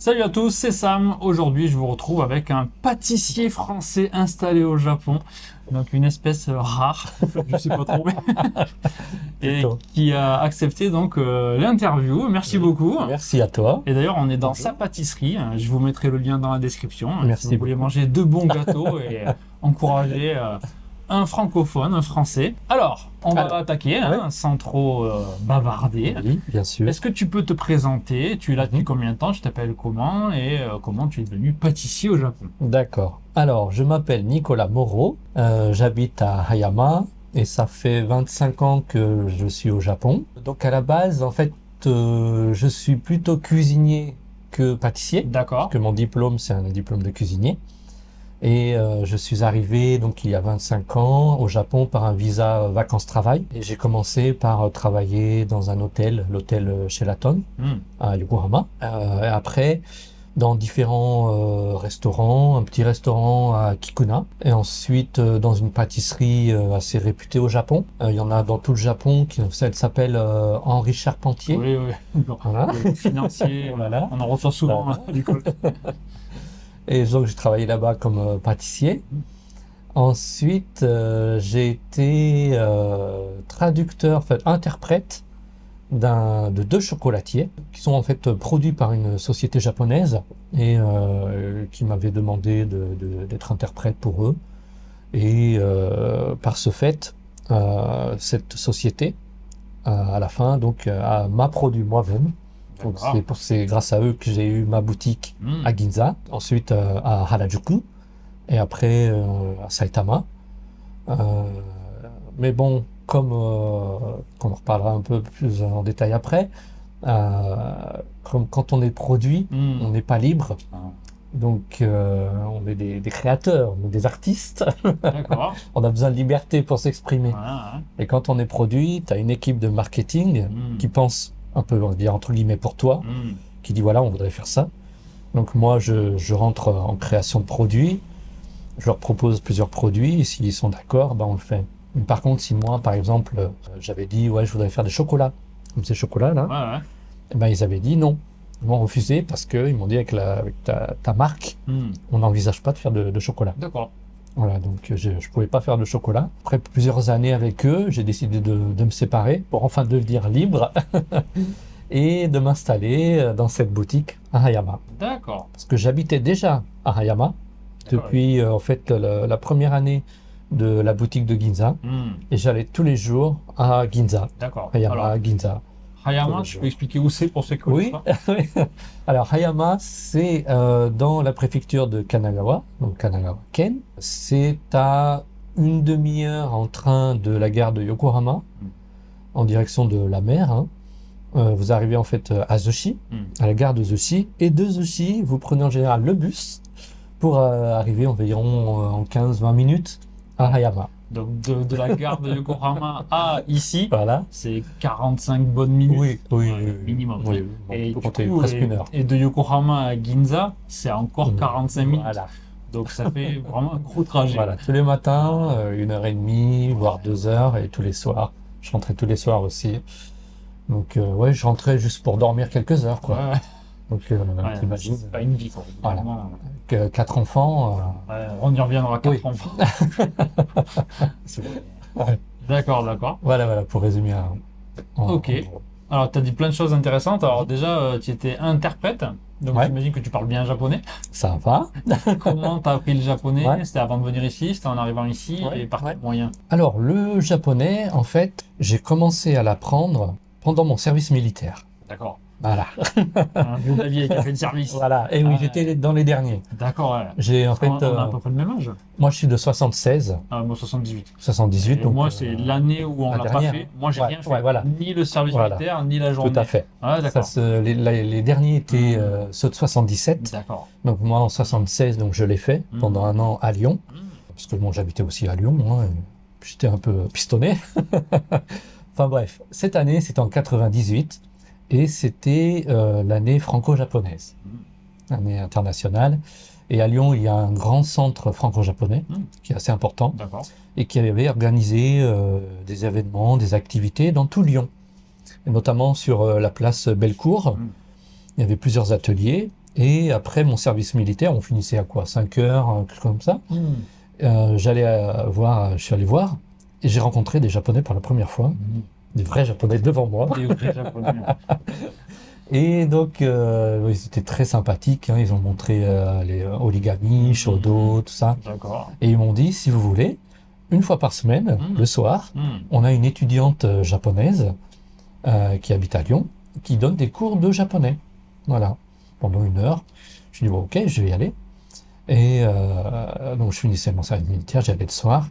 Salut à tous, c'est Sam. Aujourd'hui, je vous retrouve avec un pâtissier français installé au Japon. Donc une espèce rare, je sais pas trop, et qui a accepté donc l'interview. Merci beaucoup. Merci à toi. Et d'ailleurs, on est dans sa pâtisserie. Je vous mettrai le lien dans la description. Merci Si vous voulez manger de bons gâteaux et encourager un francophone, un français. Alors, on va attaquer sans trop bavarder. Oui, bien sûr. Est-ce que tu peux te présenter? Tu es là depuis combien de temps? Tu t'appelles comment? Et comment tu es devenu pâtissier au Japon? D'accord. Alors, je m'appelle Nicolas Moreau. J'habite à Hayama et ça fait 25 ans que je suis au Japon. Donc, à la base, en fait, je suis plutôt cuisinier que pâtissier. D'accord. Parce que mon diplôme, c'est un diplôme de cuisinier. Et je suis arrivé donc il y a 25 ans au Japon par un visa vacances-travail. Et j'ai commencé par travailler dans un hôtel, l'hôtel Sheraton à Yokohama. Et après, dans différents restaurants, un petit restaurant à Kikuna. Et ensuite, dans une pâtisserie assez réputée au Japon. Il y en a dans tout le Japon, elle s'appelle Henri Charpentier. Oui, oui. Voilà. Financier, Voilà. On en reçoit souvent du coup. Et donc j'ai travaillé là-bas comme pâtissier. Ensuite, j'ai été traducteur, en fait, interprète de deux chocolatiers qui sont en fait produits par une société japonaise et qui m'avaient demandé d'être interprète pour eux. Et par ce fait, cette société, à la fin, donc, m'a produit moi-même. Donc c'est grâce à eux que j'ai eu ma boutique à Ginza, ensuite à Harajuku et après à Saitama. Mais bon, comme on en reparlera un peu plus en détail après, comme quand on est produit, on n'est pas libre. Donc on est des créateurs, on est des artistes. On a besoin de liberté pour s'exprimer. Et quand on est produit, tu as une équipe de marketing qui pense un peu, on va dire, entre guillemets, pour toi, qui dit voilà, on voudrait faire ça. Donc moi, je rentre en création de produits, je leur propose plusieurs produits, et s'ils sont d'accord, ben on le fait. Mais par contre, si moi, par exemple, j'avais dit ouais, je voudrais faire des chocolats, comme ces chocolats-là, et ben ils avaient dit non. Ils m'ont refusé parce qu'ils m'ont dit avec ta marque, on n'envisage pas de faire de chocolat. D'accord. Voilà, donc je ne pouvais pas faire de chocolat. Après plusieurs années avec eux, j'ai décidé de me séparer pour enfin devenir libre et de m'installer dans cette boutique à Hayama. D'accord. Parce que j'habitais déjà à Hayama depuis en fait la première année de la boutique de Ginza et j'allais tous les jours à Ginza. D'accord. Hayama, Ginza. Hayama, tu peux expliquer où c'est pour ceux qui connaissent pas? Oui. Alors Hayama, c'est dans la préfecture de Kanagawa, donc Kanagawa-ken. C'est à une demi-heure en train de la gare de Yokohama, en direction de la mer. Vous arrivez en fait à Zushi, à la gare de Zushi. Et de Zushi, vous prenez en général le bus pour arriver environ en 15-20 minutes à Hayama. Donc de la gare de Yokohama à ici, voilà. C'est 45 bonnes minutes. Oui, minimum. Oui, et, presque une heure. Et de Yokohama à Ginza, c'est encore 45 minutes. Voilà. Donc ça fait vraiment un gros trajet. Voilà, tous les matins, 1h30, voire 2 heures, et tous les soirs. Je rentrais tous les soirs aussi. Donc ouais, je rentrais juste pour dormir quelques heures, quoi. Ouais. Donc t'imagines. C'est pas une vie, quoi. Voilà. Avec 4 enfants. On y reviendra, 4 enfants. Ouais. D'accord. Voilà, pour résumer. Ok. Alors, tu as dit plein de choses intéressantes. Alors, déjà, tu étais interprète. Donc, j'imagine que tu parles bien japonais. Ça va. Comment tu as appris le japonais? C'était avant de venir ici? C'était en arrivant ici? Et par quel moyen? Alors, le japonais, en fait, j'ai commencé à l'apprendre pendant mon service militaire. D'accord. Voilà. Vous aviez fait de service. Voilà. Et oui, j'étais dans les derniers. D'accord, ouais. J'ai en fait. On a à peu près le même âge. Moi, je suis de 76. Moi, 78. 78. Et donc, moi, c'est l'année où on l'a pas fait. Moi, j'ai rien fait. Voilà. Ni le service militaire, ni la journée. Tout à fait. Ah, d'accord. Les derniers étaient ceux de 77. D'accord. Donc, moi, en 76, donc, je l'ai fait pendant un an à Lyon. Parce que bon, j'habitais aussi à Lyon. J'étais un peu pistonné. Enfin, bref. Cette année, c'était en 98. Et c'était l'année franco-japonaise, l'année internationale. Et à Lyon, il y a un grand centre franco-japonais qui est assez important et qui avait organisé des événements, des activités dans tout Lyon. Et notamment sur la place Bellecour, il y avait plusieurs ateliers Et après mon service militaire, on finissait à quoi? 5 heures, quelque chose comme ça. Je suis allé voir, et j'ai rencontré des Japonais pour la première fois, des vrais Japonais devant moi. Des vrais Japonais. Et donc, ils étaient très sympathiques, hein, ils ont montré les origami, shodo, tout ça. D'accord. Et ils m'ont dit, si vous voulez, une fois par semaine, le soir, on a une étudiante japonaise qui habite à Lyon, qui donne des cours de japonais. Voilà, pendant 1 heure. Je dis, bon, ok, je vais y aller. Et donc, je finissais mon service militaire, j'y allais le soir.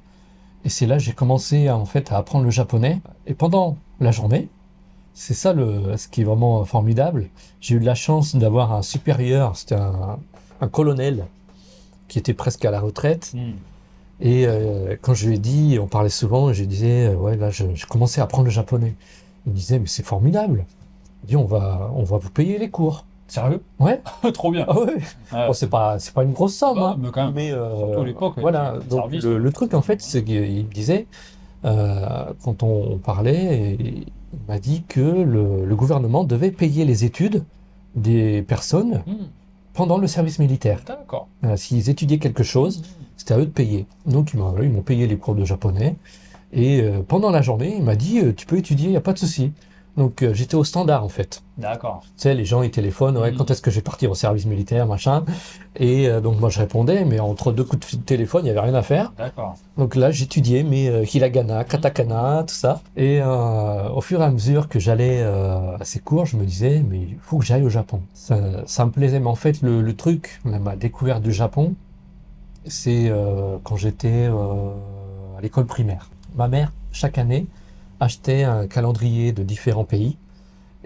Et c'est là que j'ai commencé en fait, à apprendre le japonais. Et pendant la journée, c'est ça ce qui est vraiment formidable. J'ai eu de la chance d'avoir un supérieur, c'était un colonel qui était presque à la retraite. Et quand je lui ai dit, on parlait souvent, je lui disais, ouais, là, j'ai commencé à apprendre le japonais. Il me disait, mais c'est formidable. Il dit, on va vous payer les cours. Sérieux? Ouais. Trop bien. Ah ouais. Bon, c'est pas une grosse somme, hein. Mais quand même. Mais surtout à l'époque. voilà. Donc le truc en fait, c'est qu'il me disait, quand on parlait, il m'a dit que le gouvernement devait payer les études des personnes pendant le service militaire. D'accord. S'ils étudiaient quelque chose, c'était à eux de payer. Donc ils m'ont payé les cours de japonais. Et pendant la journée, il m'a dit, tu peux étudier, il n'y a pas de souci. Donc j'étais au standard en fait. D'accord. Tu sais, les gens ils téléphonent, ouais, quand est-ce que je vais partir au service militaire, machin. Et donc moi je répondais, mais entre 2 coups de téléphone, il n'y avait rien à faire. D'accord. Donc là j'étudiais mes hiragana, katakana, tout ça. Et au fur et à mesure que j'allais à ces cours, je me disais, mais il faut que j'aille au Japon. Ça me plaisait, mais en fait le truc, ma découverte du Japon, c'est quand j'étais à l'école primaire. Ma mère, chaque année, achetait un calendrier de différents pays.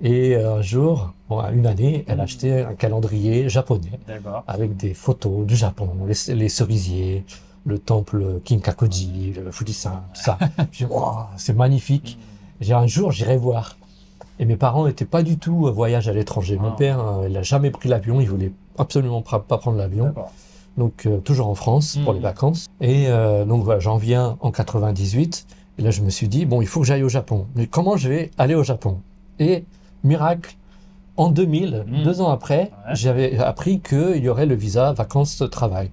Et un jour, une année, elle achetait un calendrier japonais avec des photos du Japon, les cerisiers, le temple Kinkakuji, le Fujisan, tout ça. Je dis, wow, c'est magnifique. Un jour, j'irai voir. Et mes parents n'étaient pas du tout voyage à l'étranger. Mon père, il n'a jamais pris l'avion, il voulait absolument pas prendre l'avion. Donc, toujours en France pour les vacances. Et donc, voilà, j'en viens en 98. Et là, je me suis dit, bon, il faut que j'aille au Japon. Mais comment je vais aller au Japon? Et miracle, en 2000, 2 ans après, j'avais appris qu'il y aurait le visa vacances-travail.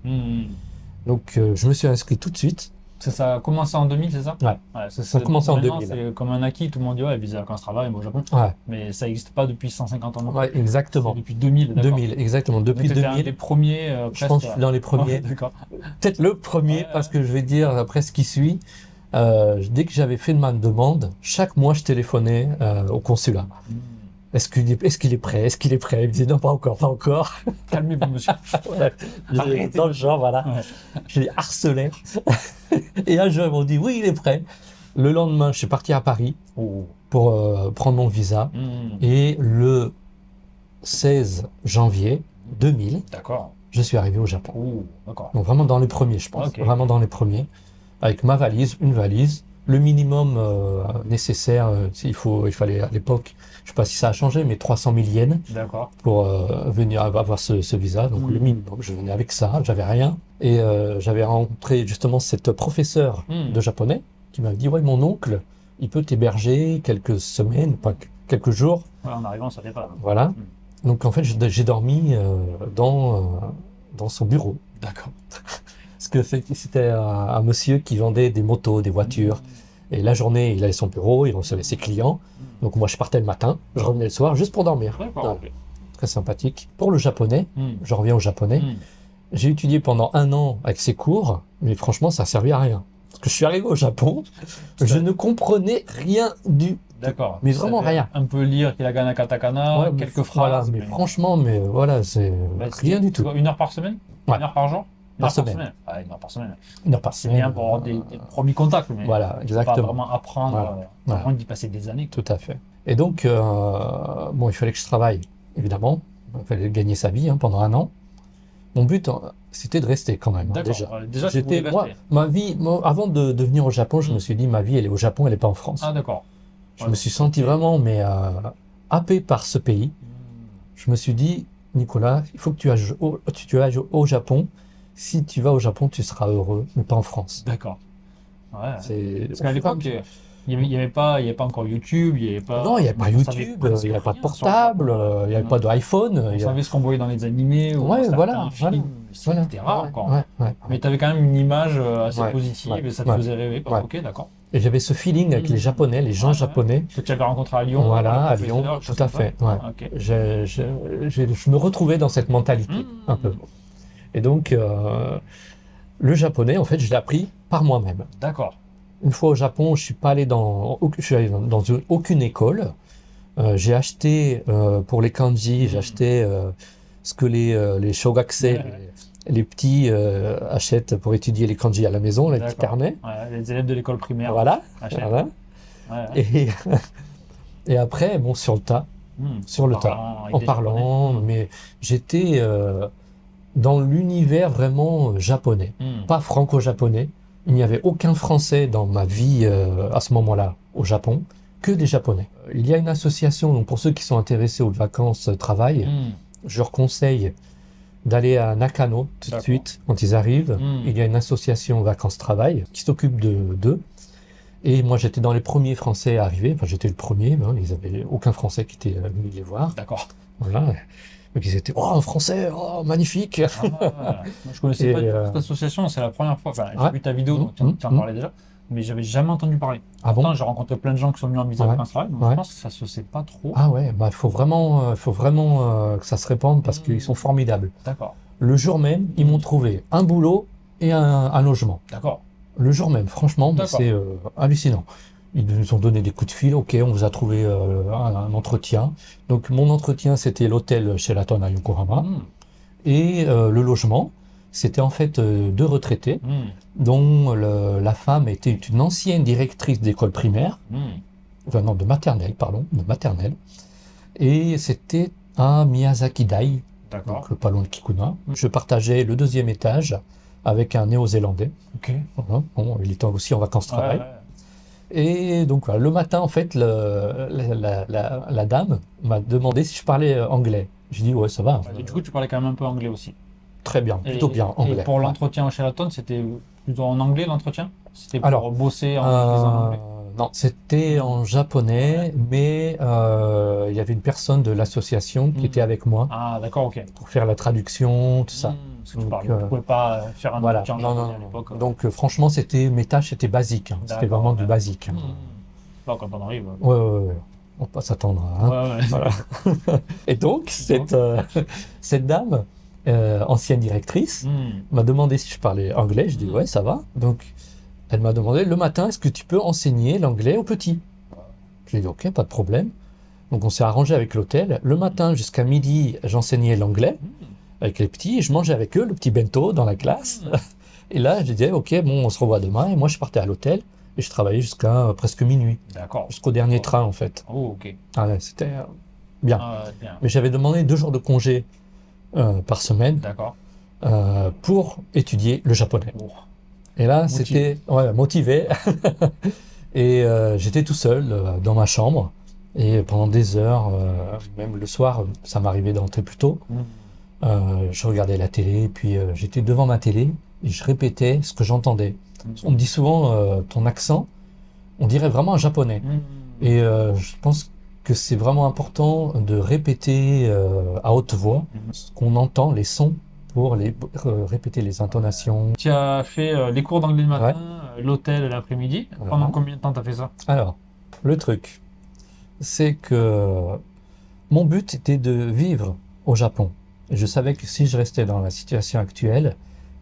Donc, je me suis inscrit tout de suite. Ça a commencé en 2000, c'est ça? Ouais. Ça a commencé en 2000. C'est comme un acquis, tout le monde dit, ouais, visa vacances-travail au Japon. Ouais. Mais ça n'existe pas depuis 150 ans. Ouais, exactement. Depuis 2000, d'accord. 2000, exactement. Depuis Donc, 2000. Un des premiers, je pense que je suis dans les premiers. D'accord. Peut-être le premier, parce que je vais dire, après ce qui suit, dès que j'avais fait ma demande, chaque mois, je téléphonais au consulat. Est-ce qu'il est prêt? Est-ce qu'il est prêt? Il me disait non, pas encore, pas encore. Calmez-vous, monsieur. Voilà. Dans le genre, voilà. Je les harcelais. Et un jour, ils m'ont dit oui, il est prêt. Le lendemain, je suis parti à Paris pour prendre mon visa. Et le 16 janvier 2000, je suis arrivé au Japon. Donc vraiment dans les premiers, je pense. Vraiment dans les premiers. Avec ma valise, une valise. Le minimum nécessaire, il fallait à l'époque, je ne sais pas si ça a changé, mais 300 000 yens pour venir avoir ce visa. Donc le minimum, je venais avec ça, j'avais rien. Et j'avais rencontré justement cette professeure de japonais qui m'avait dit, ouais, mon oncle, il peut t'héberger quelques semaines, pas quelques jours. Ouais, en arrivant, ça dépend. Voilà. Donc en fait, j'ai dormi dans son bureau. D'accord. Parce que c'était un monsieur qui vendait des motos, des voitures. Et la journée, il avait son bureau, il recevait ses clients. Donc moi, je partais le matin, je revenais le soir juste pour dormir. Très sympathique. Pour le japonais, je reviens au japonais. J'ai étudié pendant 1 an avec ses cours, mais franchement, ça a servi à rien. Parce que je suis arrivé au Japon, je ne comprenais rien du tout. D'accord. Mais vraiment rien. Un peu lire hiragana, katakana, quelques phrases. Voilà, mais franchement, voilà, c'est rien du tout. 1 heure par semaine? 1 heure par jour? Par semaine. Ah, 1 heure par semaine. 1 heure par C'est semaine. bien pour avoir des premiers contacts, mais voilà, exactement. pas vraiment apprendre, avant d'y passer des années. Tout à fait. Et donc, bon, il fallait que je travaille, évidemment. Il fallait gagner sa vie pendant 1 an. Mon but, c'était de rester quand même. Déjà j'étais ma vie, avant de venir au Japon, je me suis dit, ma vie, elle est au Japon, elle n'est pas en France. Ah, d'accord. Je me suis senti vraiment, mais happé par ce pays. Je me suis dit, Nicolas, il faut que tu ailles au Japon. Si tu vas au Japon, tu seras heureux, mais pas en France. D'accord. Ouais. Parce qu'à l'époque, Il n'y avait pas encore YouTube, il n'y avait pas. Non, il n'y avait pas on YouTube, savait il n'y presque avait pas de rien sur le portable, Japon. il n'y avait pas d'iPhone. On savait ce qu'on voyait dans les animés ou dans Ouais, certains voilà, films. voilà. C'était rare Ouais, encore. ouais, ouais. Mais tu avais quand même une image assez Ouais, positive ouais, et ça te ouais, faisait rêver, quoi. ouais. Ok, d'accord. Et j'avais ce feeling avec les Japonais, les gens Ouais, ouais. japonais. Que tu avais rencontré à Lyon, Voilà, le à Lyon, professeur, tout chose à comme ça. fait. Ouais. Ah, ok. Je me retrouvais dans cette mentalité, un peu. Et donc, le japonais, en fait, je l'ai appris par moi-même. D'accord. Une fois au Japon, je suis suis allé dans aucune école. J'ai acheté pour les kanji, j'ai acheté ce que les shogakusei, les petits achètent pour étudier les kanji à la maison, les petits carnets. Ouais, les élèves de l'école primaire. Voilà. Achètent. Voilà. Ouais. Et après, bon, sur le tas, en parlant, mais j'étais dans l'univers vraiment japonais, pas franco-japonais. Il n'y avait aucun Français dans ma vie à ce moment-là au Japon, que des Japonais. Il y a une association, donc pour ceux qui sont intéressés aux vacances travail, je leur conseille d'aller à Nakano tout de suite quand ils arrivent. Il y a une association vacances travail qui s'occupe d'eux. Et moi, j'étais dans les premiers Français à arriver. Enfin, j'étais le premier. Hein, ils n'avaient aucun Français qui était venu les voir. D'accord. Voilà. Donc, ils étaient, oh, un Français, oh, magnifique. Moi, je connaissais pas cette association. C'est la première fois. Enfin, j'ai vu ta vidéo, donc tu en parlais déjà. Mais j'avais jamais entendu parler. Ah bon? J'ai rencontré plein de gens qui sont venus en visa vacances travail. Donc je pense que ça se sait pas trop. Ah ouais, bah, faut vraiment que ça se répande parce qu'ils sont formidables. D'accord. Le jour même, ils m'ont trouvé un boulot et un logement. D'accord. Le jour même, franchement, c'est hallucinant. Ils nous ont donné des coups de fil, ok, on vous a trouvé un entretien. Donc mon entretien, c'était l'hôtel Sheraton à Yokohama. Et le logement, c'était en fait deux retraités, dont la femme était une ancienne directrice d'école primaire, enfin non, de maternelle, pardon, de maternelle. Et c'était à Miyazaki-dai, donc pas loin de Kikuna. Je partageais le deuxième étage avec un néo-zélandais. Ok. Bon, il était aussi en vacances travail. Et donc voilà, le matin, en fait, la dame m'a demandé si je parlais anglais. J'ai dit, ouais, ça va. Et du coup, tu parlais quand même un peu anglais aussi. Très bien, plutôt bien anglais. Et pour l'entretien au Sheraton, c'était plutôt en anglais l'entretien? C'était pour bosser en anglais? Non, c'était en japonais, mais il y avait une personne de l'association qui était avec moi. Ah, d'accord, ok. Pour faire la traduction, tout ça. Parce que tu ne pouvais pas faire un entretien en japonais à l'époque. Donc franchement, mes tâches étaient basiques. C'était vraiment du basique. Là, quand on arrive. Ouais. On va pas s'attendre. Hein. Voilà. Et donc, cette dame, ancienne directrice, m'a demandé si je parlais anglais. Je dis ouais, ça va. Donc, elle m'a demandé le matin, est-ce que tu peux enseigner l'anglais aux petits? Je lui ai dit ok, pas de problème. Donc, on s'est arrangé avec l'hôtel. Le matin jusqu'à midi, j'enseignais l'anglais avec les petits et je mangeais avec eux le petit bento dans la classe. Et là, je disais ok, bon, on se revoit demain. Et moi, je partais à l'hôtel. Et je travaillais jusqu'à presque minuit. D'accord. Jusqu'au dernier train, en fait. Oh, ok. Ah ouais, c'était bien. Bien. Mais j'avais demandé 2 jours de congé par semaine. D'accord. Pour étudier le japonais. Et là, c'était motivé. Et j'étais tout seul dans ma chambre. Et pendant des heures, même le soir, ça m'arrivait d'entrer plus tôt. Je regardais la télé, puis j'étais devant ma télé et je répétais ce que j'entendais. On me dit souvent, ton accent, on dirait vraiment un japonais. Et je pense que c'est vraiment important de répéter à haute voix ce qu'on entend, les sons, pour répéter les intonations. Tu as fait les cours d'anglais le matin, l'hôtel l'après-midi. Pendant combien de temps tu as fait ça? Alors, le truc, c'est que mon but était de vivre au Japon. Et je savais que si je restais dans la situation actuelle,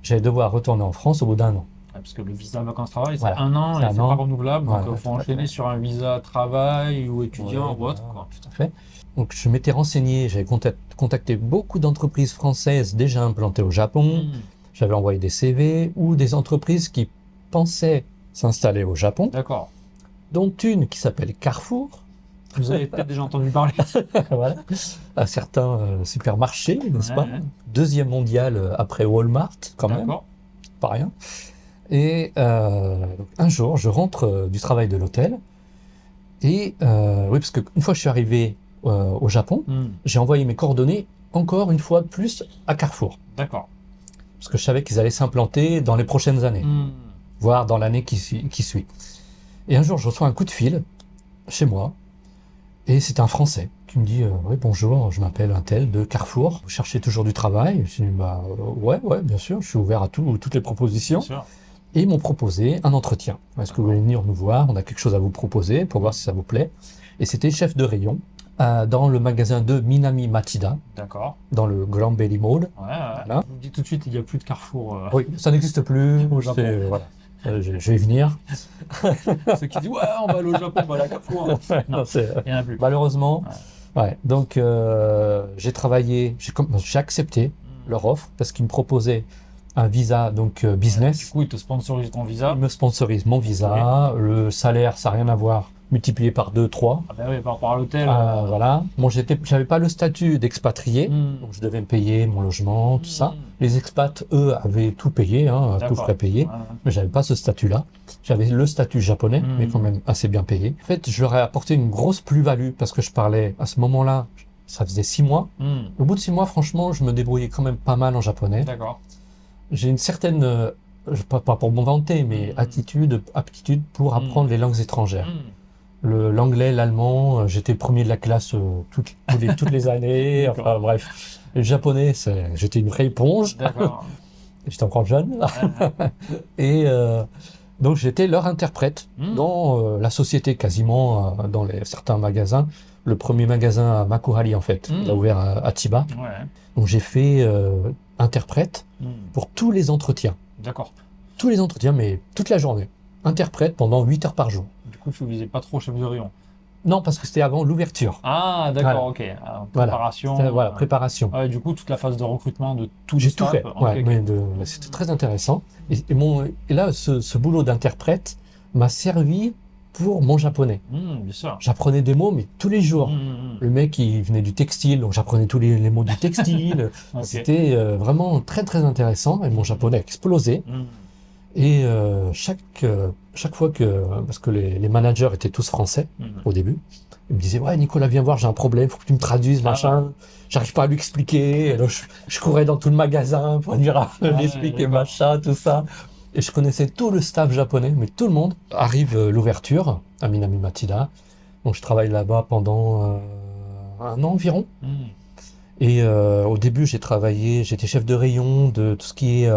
j'allais devoir retourner en France au bout d'1 an. Parce que le visa vacances-travail, c'est 1 an et c'est pas renouvelable. Donc, il faut enchaîner sur un visa travail ou étudiant ou autre. Tout à fait. Donc, je m'étais renseigné, j'avais contacté beaucoup d'entreprises françaises déjà implantées au Japon. J'avais envoyé des CV ou des entreprises qui pensaient s'installer au Japon. D'accord. Dont une qui s'appelle Carrefour. Vous avez peut-être déjà entendu parler. Voilà. À certains supermarchés, n'est-ce pas? Deuxième mondial après Walmart, quand même. Pas rien. Et donc, un jour, je rentre du travail de l'hôtel. Et oui, parce qu'une fois que je suis arrivé au Japon, j'ai envoyé mes coordonnées encore une fois de plus à Carrefour. D'accord. Parce que je savais qu'ils allaient s'implanter dans les prochaines années, voire dans l'année qui suit. Et un jour, je reçois un coup de fil chez moi, et c'est un Français qui me dit oui, bonjour, je m'appelle un tel de Carrefour, vous cherchez toujours du travail? Je dis ouais, bien sûr, je suis ouvert à toutes les propositions. Et ils m'ont proposé un entretien. Est-ce que vous voulez venir nous voir? On a quelque chose à vous proposer pour voir si ça vous plaît. Et c'était chef de rayon dans le magasin de Minami Machida. D'accord. Dans le Grand Belly Mall. Voilà. Je vous dis tout de suite, il n'y a plus de Carrefour. Oui, ça n'existe plus. Au Japon. Voilà. Je vais y venir. Ceux qui disent ouais, on va aller au Japon, on va aller à Carrefour. Non, il n'y en a plus. Malheureusement. Ouais. Donc j'ai travaillé, j'ai accepté leur offre parce qu'ils me proposaient un visa donc business. Du coup, ils te sponsorisent ton visa. Ils me sponsorisent mon visa. Okay. Le salaire, ça n'a rien à voir. Multiplié par 2, 3. Ah ben oui, par rapport à l'hôtel. Voilà. Bon, j'avais pas le statut d'expatrié, donc je devais me payer mon logement, tout ça. Les expats, eux, avaient tout payé, tout frais payé, mais j'avais pas ce statut-là. J'avais le statut japonais, mais quand même assez bien payé. En fait, je leur ai apporté une grosse plus-value parce que je parlais à ce moment-là, ça faisait 6 mois. Au bout de 6 mois, franchement, je me débrouillais quand même pas mal en japonais. D'accord. J'ai une certaine, pas pour m'en vanter, mais aptitude pour apprendre les langues étrangères. L'anglais, l'allemand, j'étais premier de la classe toutes les années. Enfin bref, le japonais, j'étais une vraie éponge. D'accord. J'étais encore jeune. Et donc j'étais leur interprète dans la société, quasiment dans certains magasins. Le premier magasin à Makuhari, en fait, il a ouvert à Chiba. Ouais. Donc j'ai fait interprète pour tous les entretiens. D'accord. Tous les entretiens, mais toute la journée. Interprète pendant 8 heures par jour. Du coup, tu ne visais pas trop chef de rayon? Non, parce que c'était avant l'ouverture. Ah, d'accord, voilà. Ok. Préparation. Voilà, préparation. Ah, du coup, toute la phase de recrutement de tout J'ai tout fait. Okay. C'était très intéressant. Et là, ce boulot d'interprète m'a servi pour mon japonais. Bien sûr. J'apprenais des mots, mais tous les jours. Le mec, il venait du textile, donc j'apprenais tous les mots du textile. Okay. C'était vraiment très, très intéressant. Et mon japonais a explosé. Et chaque fois parce que les managers étaient tous français au début, ils me disaient ouais Nicolas, viens voir, j'ai un problème, faut que tu me traduises, machin. J'arrive pas à lui expliquer. Alors je courais dans tout le magasin pour lui expliquer machin, tout ça. Et je connaissais tout le staff japonais, mais tout le monde. Arrive l'ouverture à Minami Machida. Donc je travaille là-bas pendant 1 an environ. Et au début j'étais chef de rayon de tout ce qui est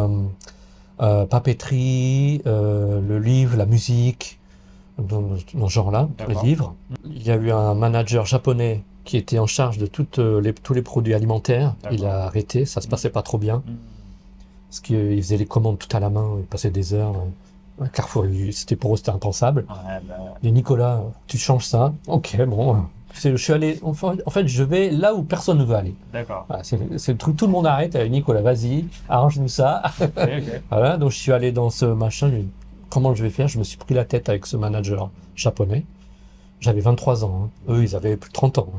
papeterie, le livre, la musique, dans ce genre-là, les livres. Il y a eu un manager japonais qui était en charge de tous les produits alimentaires. Il a arrêté, ça se passait pas trop bien. Parce qu'il faisait les commandes tout à la main, il passait des heures. Carrefour, pour eux, c'était impensable. Et Nicolas, tu changes ça. Ok, bon. Je suis allé, en fait, je vais là où personne ne veut aller. D'accord. Voilà, c'est le truc, tout le monde arrête. Nicolas, vas-y, arrange-nous ça. Okay. Voilà, donc je suis allé dans ce machin. Comment je vais faire? Je me suis pris la tête avec ce manager japonais. J'avais 23 ans. Eux, ils avaient plus de 30 ans.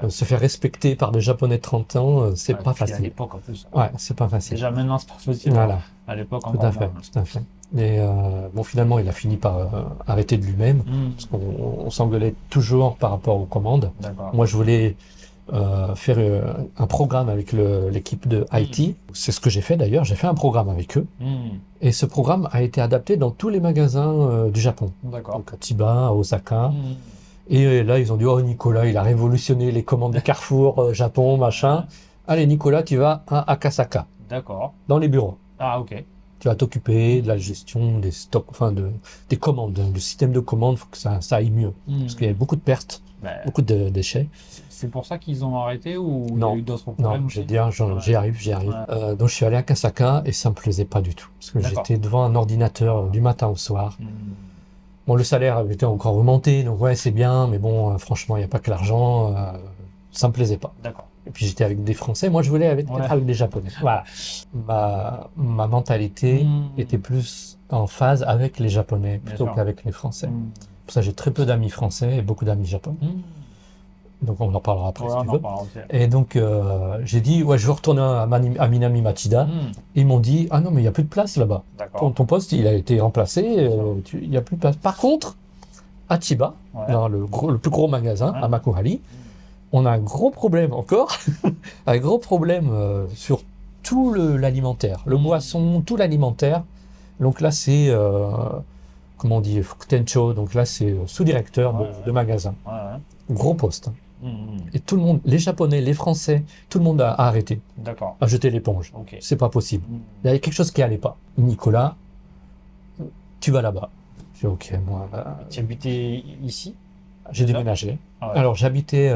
Se faire respecter par des Japonais de 30 ans, c'est pas facile. À l'époque, en plus. Ouais, c'est pas facile. Déjà, maintenant, c'est pas facile. Voilà. À l'époque, tout à fait. Et finalement, il a fini par arrêter de lui-même, parce qu'on s'engueulait toujours par rapport aux commandes. Moi, je voulais faire un programme avec l'équipe de IT. C'est ce que j'ai fait d'ailleurs. J'ai fait un programme avec eux. Et ce programme a été adapté dans tous les magasins du Japon. Donc à Chiba, à Osaka. Et là, ils ont dit, oh Nicolas, il a révolutionné les commandes de Carrefour, Japon, machin. Allez Nicolas, tu vas à Akasaka. D'accord. Dans les bureaux. Ah, ok. Tu vas t'occuper de la gestion des stocks, des commandes. Le système de commandes, il faut que ça aille mieux. Parce qu'il y a beaucoup de pertes, beaucoup de déchets. C'est pour ça qu'ils ont arrêté ou non, il y a eu d'autres problèmes? Non, j'y arrive. Donc je suis allé à Akasaka et ça me plaisait pas du tout. Parce que j'étais devant un ordinateur du matin au soir. Bon, le salaire avait été encore remonté, donc ouais, c'est bien, mais bon, franchement, il n'y a pas que l'argent, ça me plaisait pas. D'accord. Et puis j'étais avec des Français, moi je voulais être avec des Japonais. Voilà. Ma mentalité était plus en phase avec les Japonais plutôt qu'avec les Français. Pour ça, j'ai très peu d'amis français et beaucoup d'amis japonais. Donc on en parlera après si tu veux. Et donc j'ai dit, je veux retourner à Minami Machida. Ils m'ont dit, ah non, mais il n'y a plus de place là-bas. Ton poste, il a été remplacé, il n'y a plus de place. Par contre, à Chiba, dans le plus gros magasin, à Makuhari, on a un gros problème encore, un gros problème sur tout l'alimentaire, le boisson, tout l'alimentaire. Donc là, c'est comment on dit, Fukutencho, donc là c'est sous-directeur de magasin. Gros poste. Et tout le monde, les Japonais, les Français, tout le monde a arrêté. D'accord. A jeté l'éponge. C'est pas possible. Il y avait quelque chose qui allait pas. Nicolas, tu vas là-bas. J'ai dit ok, moi. Tu habitais ici? J'ai déménagé. Alors j'habitais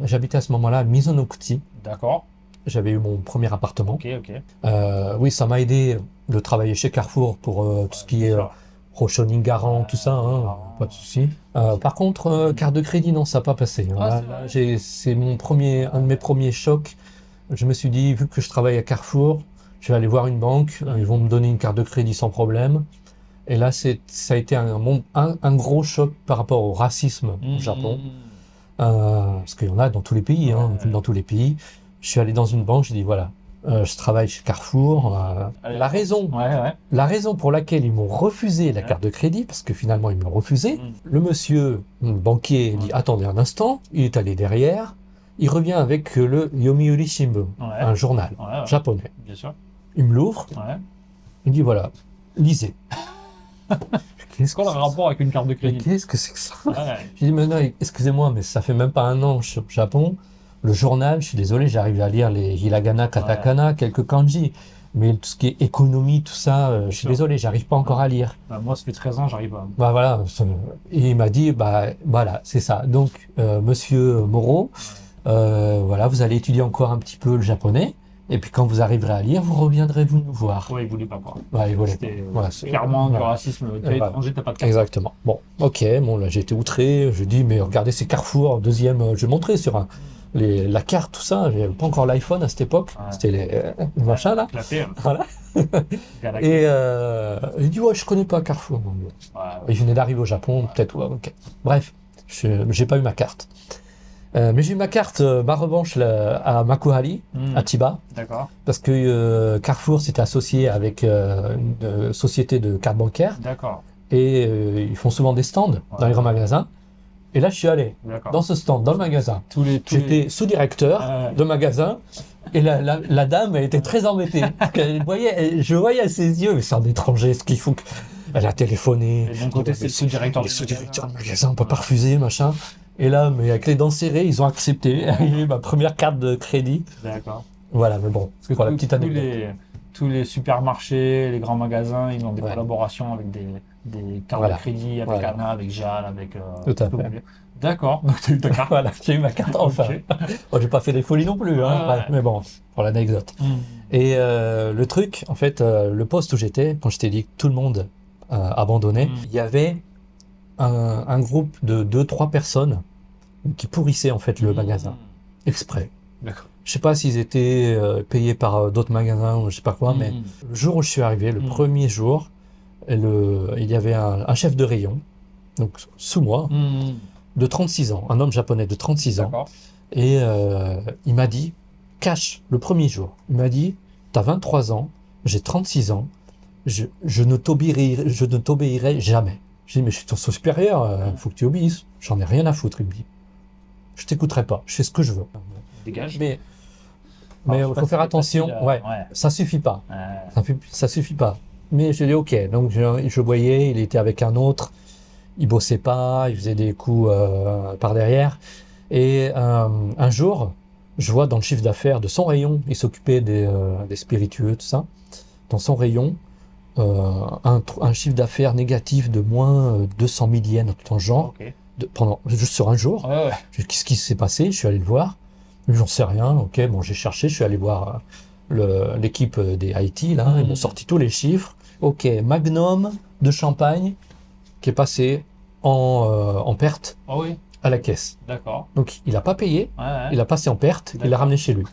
j'habitais à ce moment-là à Mizonokuchi. D'accord. J'avais eu mon premier appartement. Ok. Oui, ça m'a aidé de travailler chez Carrefour pour tout ce qui est Roshonin Garant, tout ça, hein, pas de souci. Par contre, carte de crédit, non, ça n'a pas passé. C'est un de mes premiers chocs. Je me suis dit, vu que je travaille à Carrefour, je vais aller voir une banque, ils vont me donner une carte de crédit sans problème. Et là, ça a été un gros choc par rapport au racisme au Japon. Parce qu'il y en a dans tous les pays, dans tous les pays. Je suis allé dans une banque, j'ai dit voilà, je travaille chez Carrefour. La raison pour laquelle ils m'ont refusé la carte de crédit, parce que finalement ils me l'ont refusé, le monsieur banquier dit attendez un instant, il est allé derrière, il revient avec le Yomiuri Shimbun, un journal japonais. Bien sûr. Il me l'ouvre, il dit voilà, lisez. Qu'est-ce qu'on a un rapport avec une carte de crédit? Qu'est-ce que c'est que ça? J'ai dit mais non, excusez-moi, mais ça fait même pas un an que je suis au Japon. Le journal, je suis désolé, j'arrive à lire les hiragana, katakana, quelques kanji, mais tout ce qui est économie, tout ça, je suis désolé, j'arrive pas encore à lire. Moi, ça fait 13 ans, j'arrive pas. Voilà, et il m'a dit, voilà, c'est ça. Donc, monsieur Moreau, voilà, vous allez étudier encore un petit peu le japonais, et puis quand vous arriverez à lire, vous reviendrez nous voir. Ouais, il voulait pas quoi. Ouais, il voulait pas. Clairement du racisme. T'es étranger, t'as pas de carte. Exactement. Bon, ok, bon là j'ai été outré, je dis mais regardez ces Carrefour, deuxième, je vais montrer sur la carte, tout ça, j'avais pas encore l'iPhone à cette époque, c'était les machins là. Voilà. Et il dit ouais, je connais pas Carrefour. Il venait d'arriver au Japon, peut-être, ok. Bref, j'ai pas eu ma carte. Mais j'ai eu ma carte, ma revanche à Makuhari, à Chiba. D'accord. Parce que Carrefour s'était associé avec une société de cartes bancaires. D'accord. Et ils font souvent des stands dans les grands magasins. Et là, je suis allé dans ce stand, dans le magasin. J'étais sous-directeur de magasin. Et la dame, elle était très embêtée. Je voyais à ses yeux, mais c'est un étranger, ce qu'il faut que... Elle a téléphoné. Et d'un côté, c'est le sous-directeur de magasin, on peut pas refuser, machin. Et là, mais avec les dents serrées, ils ont accepté. J'ai eu ma première carte de crédit. D'accord. Voilà, mais bon, c'est pour la petite anecdote. Tous les supermarchés, les grands magasins, ils ont des collaborations avec des cartes de crédit, avec Anna, avec Jal, avec... Tout à fait. D'accord, donc tu as eu ta carte. Voilà, j'ai eu ma carte enfin. Bon, j'ai pas fait des folies non plus, mais bon, pour l'anecdote. Et le truc, en fait, le poste où j'étais, quand je t'ai dit que tout le monde abandonnait, il y avait un groupe de 2-3 personnes qui pourrissaient en fait le magasin, exprès. D'accord. Je sais pas s'ils étaient payés par d'autres magasins ou je sais pas quoi, mais le jour où je suis arrivé, le premier jour, il y avait un chef de rayon, donc sous moi, de 36 ans, un homme japonais de 36 ans, et il m'a dit, cash, le premier jour, il m'a dit, t'as 23 ans, j'ai 36 ans, je ne t'obéirai jamais. J'ai dit, mais je suis ton supérieur, faut que tu obéisses. J'en ai rien à foutre, il me dit. Je t'écouterai pas, je fais ce que je veux. Dégage. Mais il faut faire attention, ça suffit pas. Ça suffit pas. Mais j'ai dit ok, donc je voyais, il était avec un autre, il bossait pas, il faisait des coups par derrière. Et un jour, je vois dans le chiffre d'affaires de son rayon, il s'occupait des spiritueux, tout ça. Dans son rayon, un chiffre d'affaires négatif de moins 200 000 yens, tout en genre, juste sur un jour. Qu'est-ce qui s'est passé? Je suis allé le voir. J'en sais rien. Ok, bon, j'ai cherché. Je suis allé voir l'équipe des IT là. Ils m'ont sorti tous les chiffres. Ok, Magnum de champagne qui est passé en perte à la caisse. D'accord. Donc il a pas payé. Il a passé en perte. Il l'a ramené chez lui.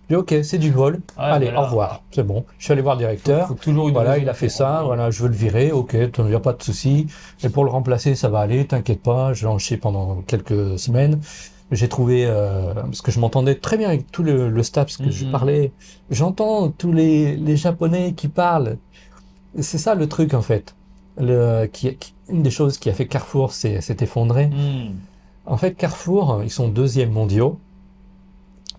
J'ai dit, ok, c'est du vol. Allez, au revoir. C'est bon. Je suis allé voir le directeur. Faut toujours voilà, il a fait ça. Voilà, je veux le virer. Ok, il n'y a pas de souci. Et pour le remplacer, ça va aller. T'inquiète pas. Je vais en chier pendant quelques semaines. J'ai trouvé, parce que je m'entendais très bien avec tout le staff, parce que je parlais. J'entends tous les Japonais qui parlent. C'est ça le truc, en fait. Une des choses qui a fait Carrefour s'est effondré. En fait, Carrefour, ils sont 2e mondiaux.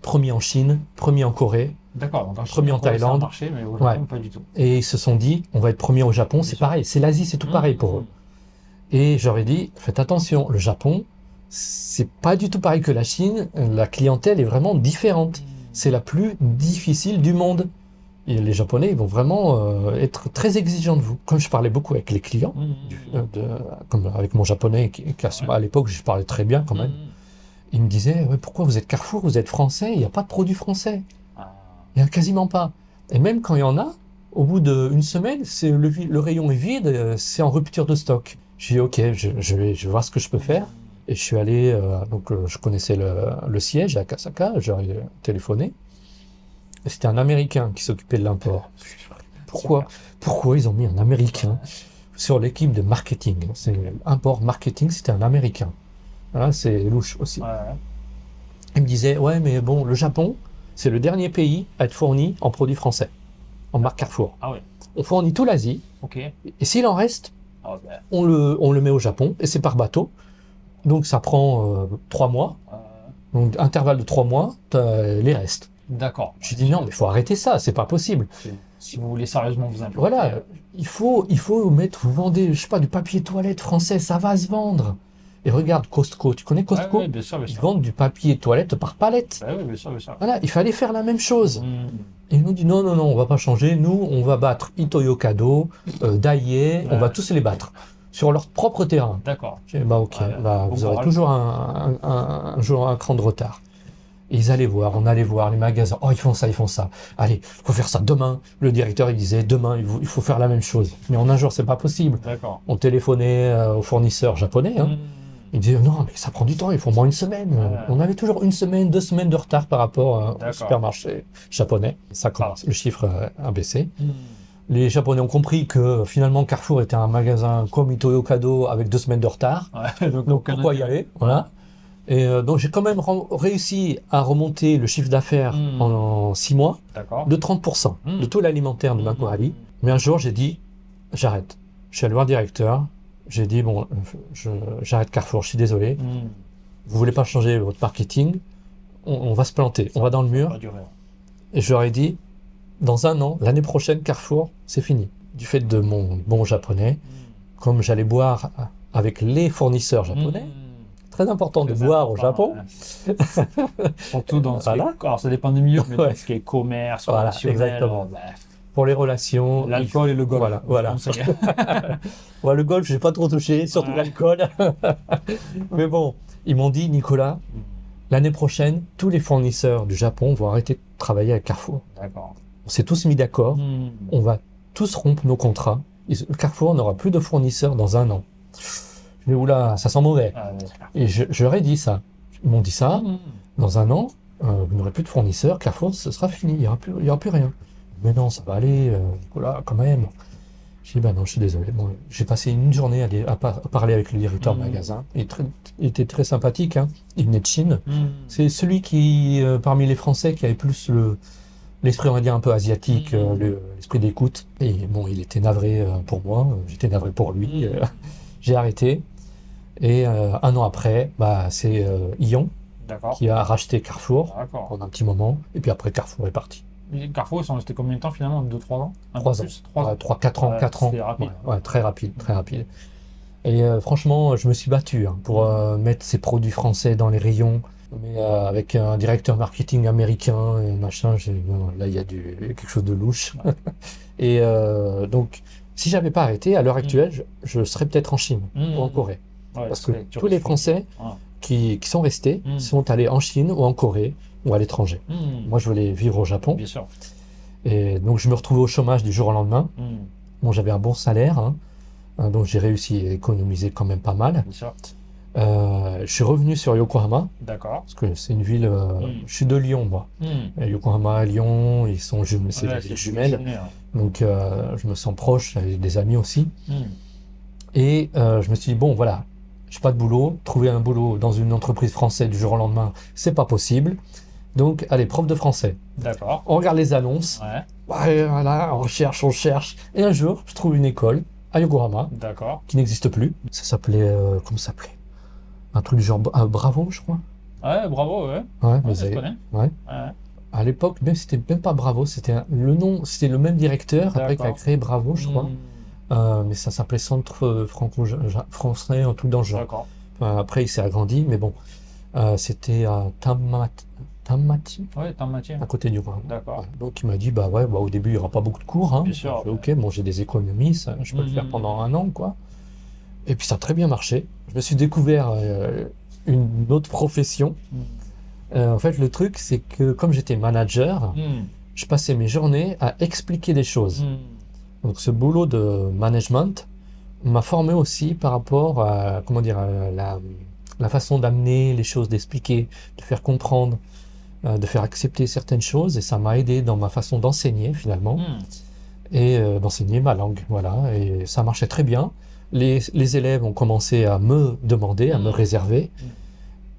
Premier en Chine, premier en Corée, D'accord, donc premier en Thaïlande. Marché, mais au Japon, pas du tout. Et ils se sont dit, on va être premier au Japon, c'est pareil, c'est l'Asie, c'est tout pareil pour eux. Et j'aurais dit, faites attention, le Japon, c'est pas du tout pareil que la Chine, la clientèle est vraiment différente. C'est la plus difficile du monde. Et les Japonais, ils vont vraiment être très exigeants de vous. Comme je parlais beaucoup avec les clients, comme avec mon japonais, à l'époque, je parlais très bien quand même, ils me disaient, ouais, pourquoi vous êtes Carrefour, vous êtes français, il n'y a pas de produits français. Il n'y en a quasiment pas. Et même quand il y en a, au bout d'une semaine, le rayon est vide, c'est en rupture de stock. J'ai dit, ok, je vais voir ce que je peux faire. Et je suis allé, je connaissais le siège à Akasaka, j'aurais téléphoné. Et c'était un Américain qui s'occupait de l'import. Pourquoi ils ont mis un Américain sur l'équipe de marketing? C'est import marketing, c'était un Américain. Là, c'est louche aussi. Il me disait, ouais, mais bon, le Japon, c'est le dernier pays à être fourni en produits français, en marque Carrefour. On fournit tout l'Asie, et s'il en reste, on le met au Japon, et c'est par bateau. Donc ça prend 3 mois, donc intervalle de 3 mois, les restes. D'accord. Je dis non, mais il faut arrêter ça, c'est pas possible. Si vous voulez sérieusement vous impliquer. Voilà, il faut mettre, vous vendez, je sais pas, du papier toilette français, ça va se vendre. Et regarde Costco, tu connais Costco? Bien sûr, bien sûr. Ils vendent du papier toilette par palette. Oui, bien sûr, bien sûr. Voilà, il fallait faire la même chose. Et ils nous disent non, on va pas changer, nous, on va battre Ito-Yokado, Daiei, on va tous les battre. Sur leur propre terrain. D'accord. J'ai dit, ok, vous aurez toujours un cran de retard. Et ils allaient voir, on allait voir les magasins. Oh, ils font ça. Allez, faut faire ça demain. Le directeur, il disait, demain, il faut faire la même chose. Mais en un jour, c'est pas possible. D'accord. On téléphonait aux fournisseurs japonais. Ils disaient, non, mais ça prend du temps, il faut au moins une semaine. On avait toujours 1 semaine, 2 semaines de retard par rapport au supermarché japonais. Ça commence, le chiffre a baissé. Les Japonais ont compris que finalement Carrefour était un magasin comme Ito-Yokado avec 2 semaines de retard. Donc pourquoi y aller? Voilà. Et donc j'ai quand même réussi à remonter le chiffre d'affaires en 6 mois de 30% de tout l'alimentaire de Makuhari. Mais un jour j'ai dit j'arrête. Je suis allé voir le directeur. J'ai dit bon, j'arrête Carrefour, je suis désolé. Vous voulez pas changer votre marketing? On va se planter, on va dans le mur. Et je leur ai dit dans 1 an, l'année prochaine, Carrefour, c'est fini. Du fait de mon bon japonais, comme j'allais boire avec les fournisseurs japonais, très important de boire au Japon. Surtout dans ce qui est, alors ça dépend du milieu, mais dans ce qui est commerce, exactement. Pour les relations. L'alcool et le golf. Voilà. Le golf, j'ai pas trop touché, surtout l'alcool. Mais bon, ils m'ont dit, Nicolas, l'année prochaine, tous les fournisseurs du Japon vont arrêter de travailler avec Carrefour. D'accord. On s'est tous mis d'accord, on va tous rompre nos contrats. Carrefour n'aura plus de fournisseurs dans 1 an. Je dis, oula, ça sent mauvais. Et je leur ai dit ça. Ils m'ont dit ça, dans 1 an, vous n'aurez plus de fournisseurs, Carrefour, ce sera fini, il n'y aura plus rien. Mais non, ça va aller, Nicolas, quand même. Je dis, non, je suis désolé. Bon, j'ai passé une journée à parler avec le directeur de magasin. Il était très sympathique, hein. Il venait de Chine. C'est celui qui, parmi les Français, qui avait plus l'esprit, on va dire, un peu asiatique, l'esprit d'écoute. Et bon, il était navré pour moi, j'étais navré pour lui. J'ai arrêté. Et 1 an après, c'est Ion qui a racheté Carrefour pendant un petit moment. Et puis après, Carrefour est parti. Et Carrefour, ils sont restés combien de temps finalement? 2-3 ans? 3 ans. 4 ans. 4 ans. Rapide. Ouais, très rapide, très rapide. Et franchement, je me suis battu pour mettre ces produits français dans les rayons. Mais avec un directeur marketing américain et machin, là il y a quelque chose de louche. Et donc, si j'avais pas arrêté, à l'heure actuelle, je serais peut-être en Chine ou en Corée. Parce que tous les Français qui sont restés sont allés en Chine ou en Corée ou à l'étranger. Moi, je voulais vivre au Japon. Bien sûr. Et donc, je me retrouvais au chômage du jour au lendemain. Bon, j'avais un bon salaire, donc j'ai réussi à économiser quand même pas mal. Bien sûr. Je suis revenu sur Yokohama. D'accord. Parce que c'est une ville. Je suis de Lyon, moi. Yokohama, Lyon, ils sont c'est des jumelles. Donc, je me sens proche, j'avais des amis aussi. Et je me suis dit, bon, voilà, j'ai pas de boulot. Trouver un boulot dans une entreprise française du jour au lendemain, c'est pas possible. Donc, allez, prof de français. D'accord. On regarde les annonces. Voilà, on cherche. Et un jour, je trouve une école à Yokohama. D'accord. Qui n'existe plus. Ça s'appelait. Comment ça s'appelait? Un truc du genre Bravo, je crois. Ouais, Bravo, ouais. Ouais, je connais. Ouais. à l'époque, même c'était même pas Bravo, le nom, c'était le même directeur après qui a créé Bravo, je crois. Mais ça s'appelait Centre franco-français, un truc dans le genre. D'accord. Après, il s'est agrandi, mais bon, c'était à Tammati, Ouais, Tammati. à côté du Rhin. D'accord. Ouais. Donc il m'a dit, bah ouais, au début il n'y aura pas beaucoup de cours. Hein. Bien sûr. Ok, bon, j'ai des économies, ça, je peux le faire pendant 1 an, quoi. Et puis ça a très bien marché. Je me suis découvert une autre profession. En fait, le truc, c'est que comme j'étais manager, je passais mes journées à expliquer des choses. Donc ce boulot de management m'a formé aussi par rapport à, comment dire, à la façon d'amener les choses, d'expliquer, de faire comprendre, de faire accepter certaines choses. Et ça m'a aidé dans ma façon d'enseigner finalement. Et d'enseigner ma langue. Voilà. Et ça marchait très bien. Les élèves ont commencé à me demander, à me réserver.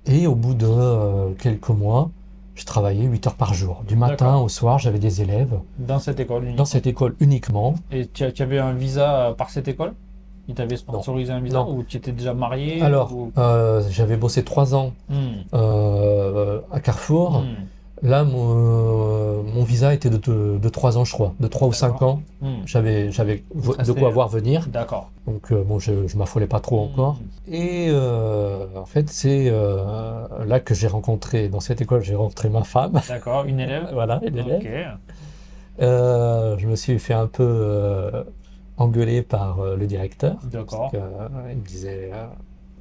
Et au bout de quelques mois, je travaillais 8 heures par jour. Du matin au soir, j'avais des élèves. Dans cette école uniquement. Dans cette école uniquement. Et tu avais un visa par cette école? Il t'avait sponsorisé un visa ou tu étais déjà marié? Alors, j'avais bossé 3 ans à Carrefour. Là, mon visa était de 3 ans, je crois. De 3 ou 5 ans. J'avais de quoi voir venir. D'accord. Donc, bon, je m'affolais pas trop encore. Et en fait, c'est là que j'ai rencontré, dans cette école, j'ai rencontré ma femme. D'accord, une élève. Voilà, une élève. Ok. Je me suis fait un peu engueuler par le directeur. D'accord. Il me disait,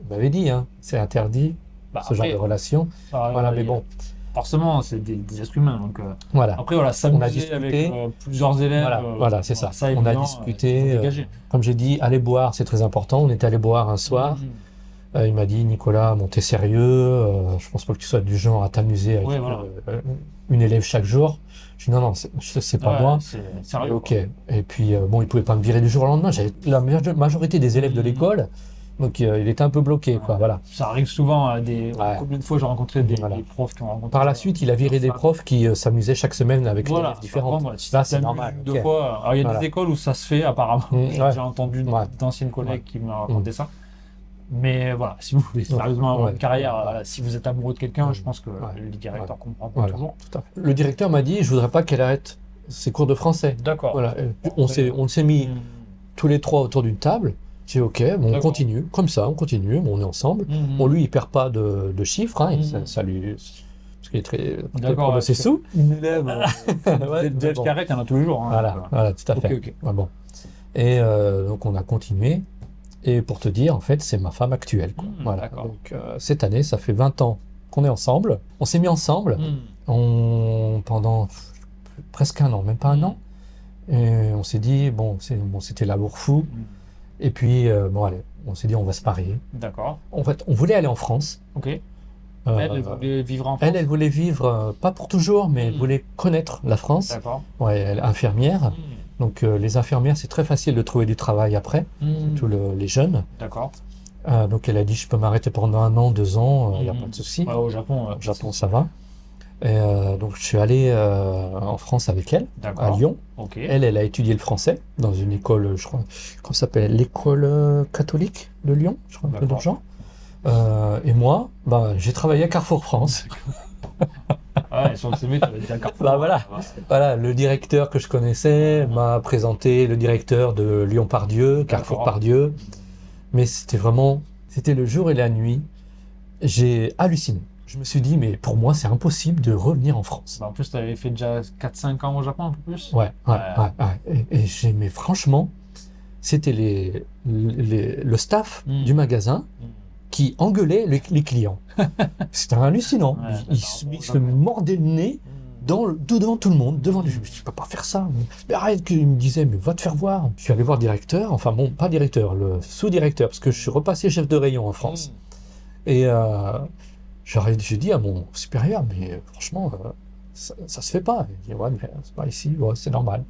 il m'avait dit, hein, c'est interdit, ce genre de relation. Voilà, mais bon. Forcément, c'est des êtres humains. Donc, voilà. Après, voilà, s'amuser avec plusieurs élèves. Voilà, c'est ça. Ça, on a discuté. Comme j'ai dit, aller boire, c'est très important. On est allé boire un soir. Il m'a dit, Nicolas, bon, t'es sérieux. Je pense pas que tu sois du genre à t'amuser avec une élève chaque jour. Je dis non, c'est pas moi. C'est sérieux. Ok. Et puis, bon, il pouvait pas me virer du jour au lendemain. J'avais la majorité des élèves de l'école. Donc il était un peu bloqué, quoi. Voilà. Ça arrive souvent à combien de fois j'ai rencontré des profs qui ont rencontré. Par la suite, il a viré des profs qui s'amusaient chaque semaine avec des élèves différents. Là, c'est normal. Il y a des écoles où ça se fait, apparemment. J'ai entendu d'anciennes collègues qui me racontaient ça. Mais voilà, si vous voulez sérieusement avoir une carrière, si vous êtes amoureux de quelqu'un, je pense que le directeur comprend toujours. Tout à fait. Le directeur m'a dit, je voudrais pas qu'elle arrête ses cours de français. D'accord. Voilà. On s'est mis tous les 3 autour d'une table. J'ai dit, ok, bon, on continue, comme ça, on continue, bon, on est ensemble. Bon, lui, il perd pas de chiffres, hein, ça lui... Parce qu'il est très pour de ses sous. Une élève, des carrés, il y en a tous les jours. Hein, voilà, tout à fait. Ouais, bon. Et donc, on a continué. Et pour te dire, en fait, c'est ma femme actuelle. Quoi. Voilà. Donc, cette année, ça fait 20 ans qu'on est ensemble. On s'est mis ensemble pendant presque 1 an, même pas 1 an. Et on s'est dit, bon, c'était l'amour fou. Et puis, bon, allez, on s'est dit, on va se marier. D'accord. En fait, on voulait aller en France. Ok. Elle voulait vivre en France. Elle voulait vivre, pas pour toujours, mais elle voulait connaître la France. D'accord. Ouais, elle est infirmière. Donc, les infirmières, c'est très facile de trouver du travail après, surtout les jeunes. D'accord. Donc, elle a dit, je peux m'arrêter pendant 1 an, 2 ans, il n'y a pas de souci. Ouais, au Japon. Au Japon, ça va. Et donc, je suis allé en France avec elle, à Lyon. Okay. Elle a étudié le français dans une école, je crois, comment ça s'appelle, l'école catholique de Lyon, je crois, un peu d'argent. Et moi, j'ai travaillé à Carrefour France. Sur le CV, tu avais dit à Carrefour. Voilà, le directeur que je connaissais m'a présenté le directeur de Lyon-Pardieu, Carrefour-Pardieu. Mais c'était le jour et la nuit. J'ai halluciné. Je me suis dit, mais pour moi, c'est impossible de revenir en France. En plus, tu avais fait déjà 4-5 ans au Japon, un peu plus. Ouais. Mais franchement, c'était le staff du magasin qui engueulait les clients. C'était hallucinant. Ils se mordaient le nez devant tout le monde. Je ne peux pas faire ça. Mais arrête, il me disait, mais va te faire voir. Je suis allé voir le directeur, enfin bon, pas directeur, le sous-directeur, parce que je suis repassé chef de rayon en France. Et j'ai dit à mon supérieur, mais franchement, ça se fait pas. Il dit, ouais, mais c'est pas ici, c'est normal.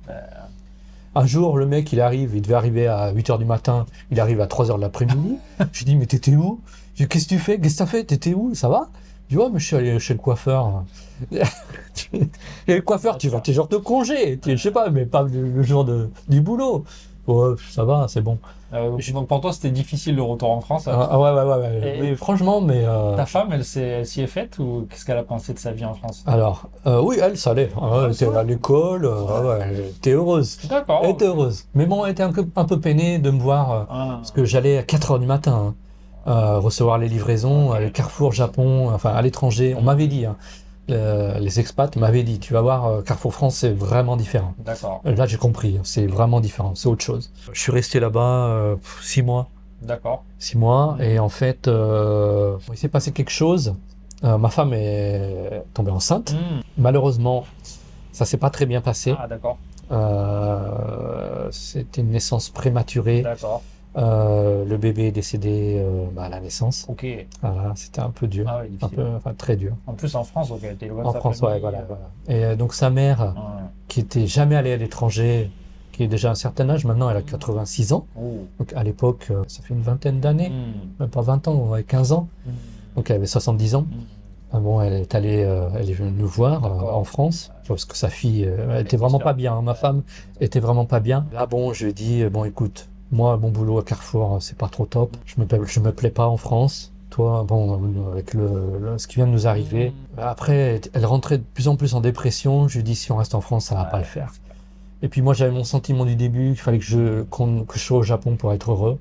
Un jour, le mec, il devait arriver à 8h du matin, il arrive à 3h de l'après-midi. Je lui dis, mais t'étais où? Je lui dis, qu'est-ce que tu fais? Qu'est-ce que t'as fait? T'étais où? Ça va? Je dis, ouais, mais je suis allé chez le coiffeur. Et le coiffeur, tu vas tes jours de congé, je sais pas, mais pas le jour du boulot. Ouais, ça va, c'est bon. Donc pour toi, c'était difficile le retour en France. Ouais. Oui, franchement, mais... Ta femme, elle s'y est faite ou qu'est-ce qu'elle a pensé de sa vie en France? Alors, oui, elle, ça allait. Elle était à l'école, elle était heureuse. D'accord. Elle était heureuse. Mais bon, elle était un peu peinée de me voir, parce que j'allais à 4 heures du matin recevoir les livraisons à Carrefour Japon, enfin à l'étranger. On m'avait dit, hein, les expats m'avaient dit, tu vas voir, Carrefour France, c'est vraiment différent. D'accord. Là, j'ai compris, c'est vraiment différent, c'est autre chose. Je suis resté là-bas 6 mois. D'accord. 6 mois, et en fait, il s'est passé quelque chose. Ma femme est tombée enceinte. Malheureusement, ça s'est pas très bien passé. Ah, d'accord. C'était une naissance prématurée. D'accord. Le bébé est décédé à la naissance. Ok. Voilà, c'était un peu dur. Ah ouais, difficile. Enfin, très dur. En plus, en France, donc elle était loin de En sa France, famille. ouais, voilà. Et donc sa mère, qui était jamais allée à l'étranger, qui est déjà à un certain âge, maintenant elle a 86 ans. Donc à l'époque, ça fait une vingtaine d'années, même pas 20 ans, on avait 15 ans. Donc elle avait 70 ans. Bon, elle est venue nous voir en France, parce que sa fille, elle était vraiment pas bien. Hein. Ma femme était vraiment pas bien. Là, bon, je lui ai dit, bon, écoute, moi, mon boulot à Carrefour, c'est pas trop top. Je me plais pas en France. Toi, bon, avec ce qui vient de nous arriver. Après, elle rentrait de plus en plus en dépression. Je lui ai dit, si on reste en France, ça va pas le faire. Et puis moi, j'avais mon sentiment du début qu'il fallait que je sois au Japon pour être heureux.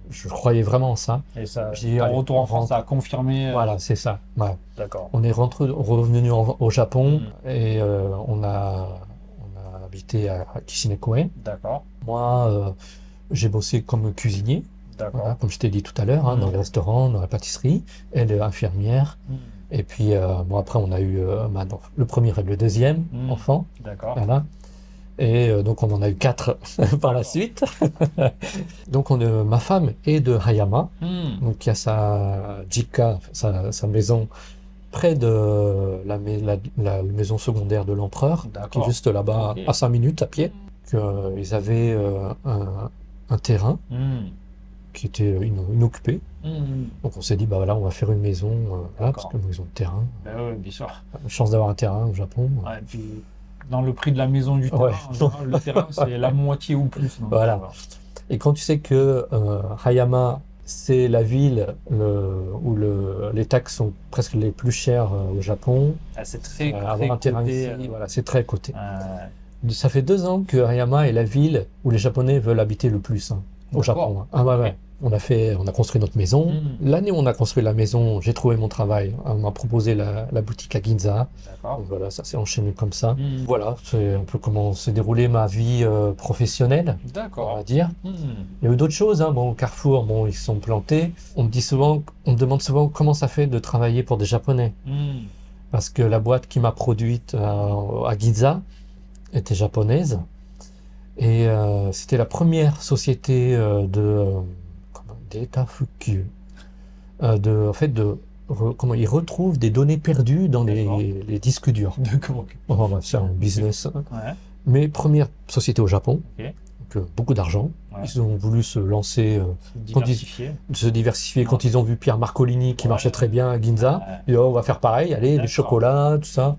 Je croyais vraiment en ça. Et ça, ton retour en France, ça a confirmé. Voilà, c'est ça. Ouais. D'accord. On est revenu au Japon et on a habité à Kishinekoe. D'accord. Moi, j'ai bossé comme cuisinier, voilà, comme je t'ai dit tout à l'heure, dans les restaurants, dans la pâtisserie. Elle est infirmière. Et puis, bon, après, on a eu le premier et le deuxième enfant. D'accord. Voilà. Et donc on en a eu 4 par la suite. Donc ma femme est de Hayama, donc il y a sa jika, sa maison près de la maison secondaire de l'empereur, qui est juste là-bas à 5 minutes à pied. Ils avaient un terrain qui était inoccupé. Donc on s'est dit, bah voilà, on va faire une maison là, parce que nous avons le terrain. Oui, bien sûr. Chance d'avoir un terrain au Japon. Ouais, et puis, dans le prix de la maison du terrain, en général, le terrain, c'est la moitié ou plus. Donc, voilà. Et quand tu sais que Hayama, c'est la ville où les taxes sont presque les plus chères au Japon. C'est très avoir un terrain ici, voilà, c'est très coté. Ça fait 2 ans que Hayama est la ville où les Japonais veulent habiter le plus au Japon. Ah ouais. On a construit notre maison. L'année où on a construit la maison, j'ai trouvé mon travail. On m'a proposé la boutique à Ginza. Donc voilà, ça s'est enchaîné comme ça. Voilà, c'est un peu comment s'est déroulée ma vie professionnelle, on va dire. Il y a eu d'autres choses. Bon, Carrefour, bon, ils se sont plantés. On me demande souvent comment ça fait de travailler pour des Japonais. Parce que la boîte qui m'a produite à Ginza était japonaise. Et c'était la première société d'État Fukyu. En fait, comment ils retrouvent des données perdues dans les disques durs. D'accord. C'est un business. Mais première société au Japon. Donc, beaucoup d'argent. Ils ont voulu se lancer, se diversifier. Quand ils ont vu Pierre Marcolini qui marchait très bien à Ginza, ils ont dit, on va faire pareil, allez, les chocolats, tout ça.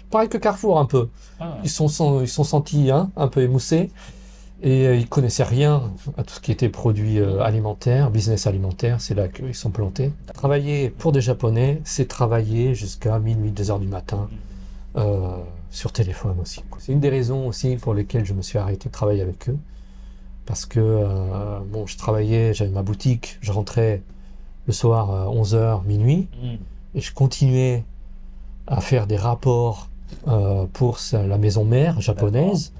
Pareil que Carrefour un peu. Ils sont sentis un peu émoussés. Et ils connaissaient rien à tout ce qui était produit alimentaire, business alimentaire, c'est là qu'ils sont plantés. Travailler pour des Japonais, c'est travailler jusqu'à minuit, 2 heures du matin, sur téléphone aussi. C'est une des raisons aussi pour lesquelles je me suis arrêté de travailler avec eux. Parce que, bon, j'avais ma boutique, je rentrais le soir à 11h, minuit, et je continuais à faire des rapports pour la maison mère japonaise.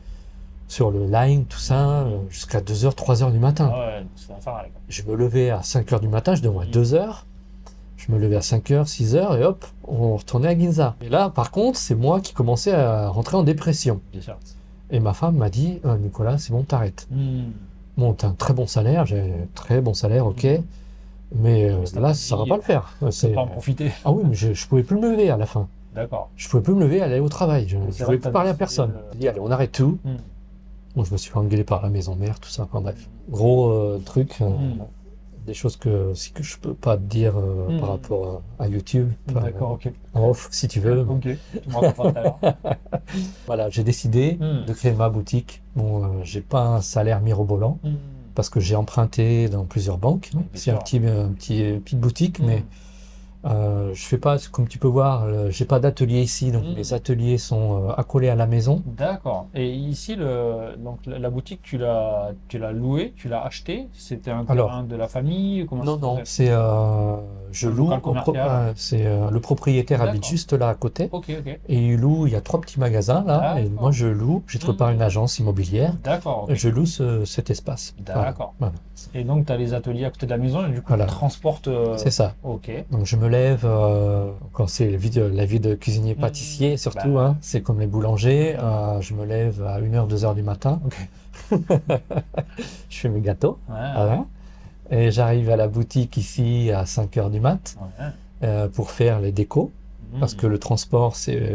Sur le line, tout ça, jusqu'à 2h, 3h du matin. Je me levais à 5h du matin, je devais à 2h. Je me levais à 5h, 6h, et hop, on retournait à Ginza. Et là, par contre, c'est moi qui commençais à rentrer en dépression. Et ma femme m'a dit, Nicolas, c'est bon, t'arrêtes. Bon, t'as un très bon salaire, j'ai un très bon salaire, ok. Mais là, ça va pas le faire. C'est pas en profiter. Ah oui, mais je pouvais plus me lever à la fin. D'accord. Je pouvais plus me lever, aller au travail. Je ne pouvais plus parler à personne. J'ai dit, allez, on arrête tout. Bon, je me suis fait engueuler par la maison mère, tout ça, enfin bref. Gros truc. des choses que je peux pas te dire par rapport à YouTube. D'accord, ok. En off, si tu veux. Ok, tu me raconteras tout à l'heure. Voilà, j'ai décidé de créer ma boutique. Bon, j'ai pas un salaire mirobolant parce que j'ai emprunté dans plusieurs banques. C'est une petite boutique, mais je fais pas, comme tu peux voir, j'ai pas d'atelier ici, donc mes ateliers sont accolés à la maison. D'accord. Et ici, donc la boutique, tu l'as louée, tu l'as achetée? C'était un terrain de la famille? Comment ça se Non, faisait? c'est je Un loue. local commercial? C'est le propriétaire habite D'accord. juste là à côté Ok, ok. et il loue. Il y a 3 petits magasins là, et moi D'accord. je loue. J'ai trouvé par une agence immobilière. D'accord, ok. Je loue cet espace. D'accord. Voilà. Et donc, tu as les ateliers à côté de la maison et du coup, Voilà. tu transportes. C'est ça. Ok. Donc je me lève quand c'est la vie de cuisinier pâtissier surtout, Bah, hein, c'est comme les boulangers. Je me lève à 1h, 2h du matin. ok. Je fais mes gâteaux. Ouais, Voilà. Et j'arrive à la boutique ici à 5h du mat ouais. pour faire les décos. Parce que le transport,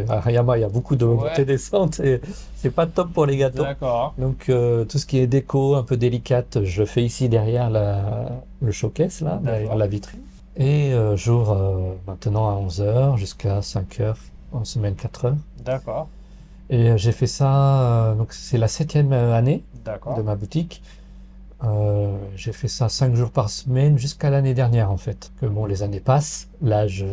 à Hayama, il y a beaucoup de montées et descentes et c'est pas top pour les gâteaux. D'accord. Donc tout ce qui est déco un peu délicate, je le fais ici derrière le showcase, là, derrière la vitrine. Et j'ouvre maintenant à 11h jusqu'à 5h, en semaine 4h. D'accord. Et j'ai fait ça, donc c'est la 7e année D'accord. de ma boutique. J'ai fait ça 5 jours par semaine jusqu'à l'année dernière en fait. Que bon, les années passent, l'âge,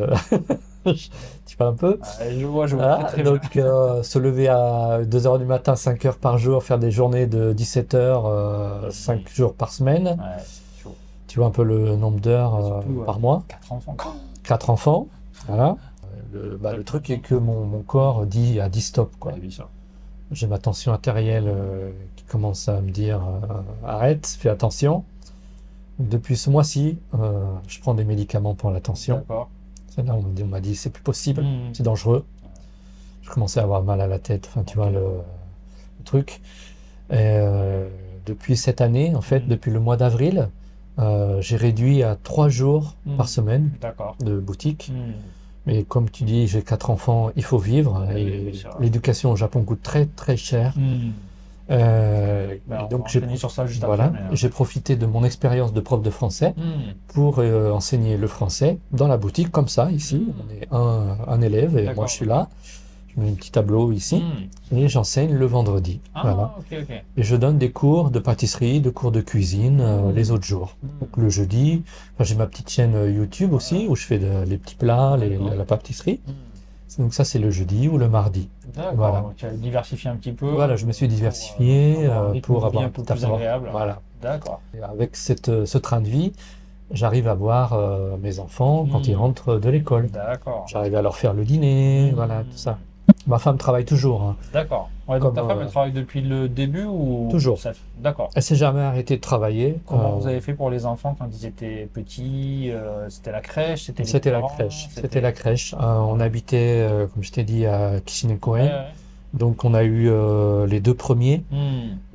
tu vois un peu. Je vois Voilà, très donc se lever à 2h du matin, 5h par jour, faire des journées de 17h, 5 jours par semaine. bien. Ouais, c'est chaud. Tu vois un peu le nombre d'heures par mois. 4 enfants. 4 enfants, voilà. Le truc est que mon corps dit stop, quoi. Ouais, bien sûr. J'ai ma tension artérielle qui commence à me dire arrête, fais attention. Depuis ce mois-ci, je prends des médicaments pour la tension. D'accord. C'est là où on m'a dit c'est plus possible, c'est dangereux. Je commençais à avoir mal à la tête, enfin tu vois le truc. Et depuis cette année, en fait, depuis le mois d'avril, j'ai réduit à 3 jours par semaine de boutique. Mais comme tu dis, j'ai 4 enfants, il faut vivre. Et l'éducation au Japon coûte très très cher. Donc j'ai profité de mon expérience de prof de français pour enseigner le français dans la boutique, comme ça, ici. On est un élève et moi je suis là. Je mets un petit tableau ici et j'enseigne le vendredi. Voilà. Okay. Et je donne des cours de pâtisserie, de cours de cuisine les autres jours. Donc le jeudi, j'ai ma petite chaîne YouTube aussi où je fais les petits plats, la pâtisserie. Donc ça c'est le jeudi ou le mardi. D'accord, voilà. Donc tu as diversifié un petit peu. Voilà, je me suis diversifié pour avoir un peu plus agréable. Voilà. D'accord. Et avec ce train de vie, j'arrive à voir mes enfants quand ils rentrent de l'école. D'accord. J'arrive à leur faire le dîner, voilà, tout ça. Ma femme travaille toujours. Hein. D'accord. Ouais, donc ta femme, elle travaille depuis le début ou... Toujours. D'accord. Elle s'est jamais arrêtée de travailler. Comment vous avez fait pour les enfants quand ils étaient petits? C'était la crèche? C'était la crèche. C'était la crèche. On habitait, comme je t'ai dit, à Kishinekoen. Ouais. Donc on a eu les 2 premiers.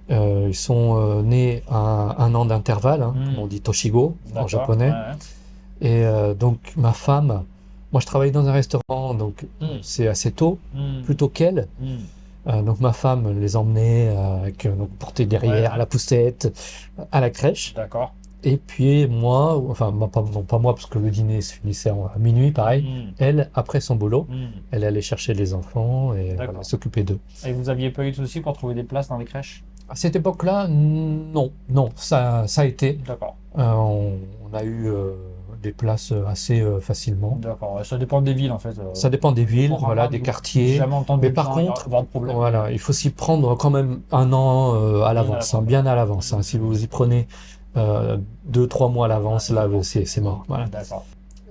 Ils sont nés à 1 an d'intervalle, hein, comme on dit Toshigo en japonais. Ouais. Et donc ma femme... Moi, je travaillais dans un restaurant, donc c'est assez tôt, plus tôt qu'elle. Donc ma femme les emmenait porter derrière à la poussette, à la crèche. D'accord. Et puis moi, enfin pas moi parce que le dîner se finissait à minuit, pareil. Elle, après son boulot, elle allait chercher les enfants et voilà, s'occuper d'eux. Et vous aviez pas eu de soucis pour trouver des places dans les crèches? À cette époque-là, non, ça a été. D'accord. On a eu des places assez facilement. D'accord, ça dépend des villes en fait. Ça dépend des villes, voilà, des quartiers. Mais par contre, voilà, il faut s'y prendre quand même 1 an à l'avance, bien à l'avance. Hein. Si vous y prenez 2-3 mois à l'avance, là, c'est mort. Voilà. D'accord.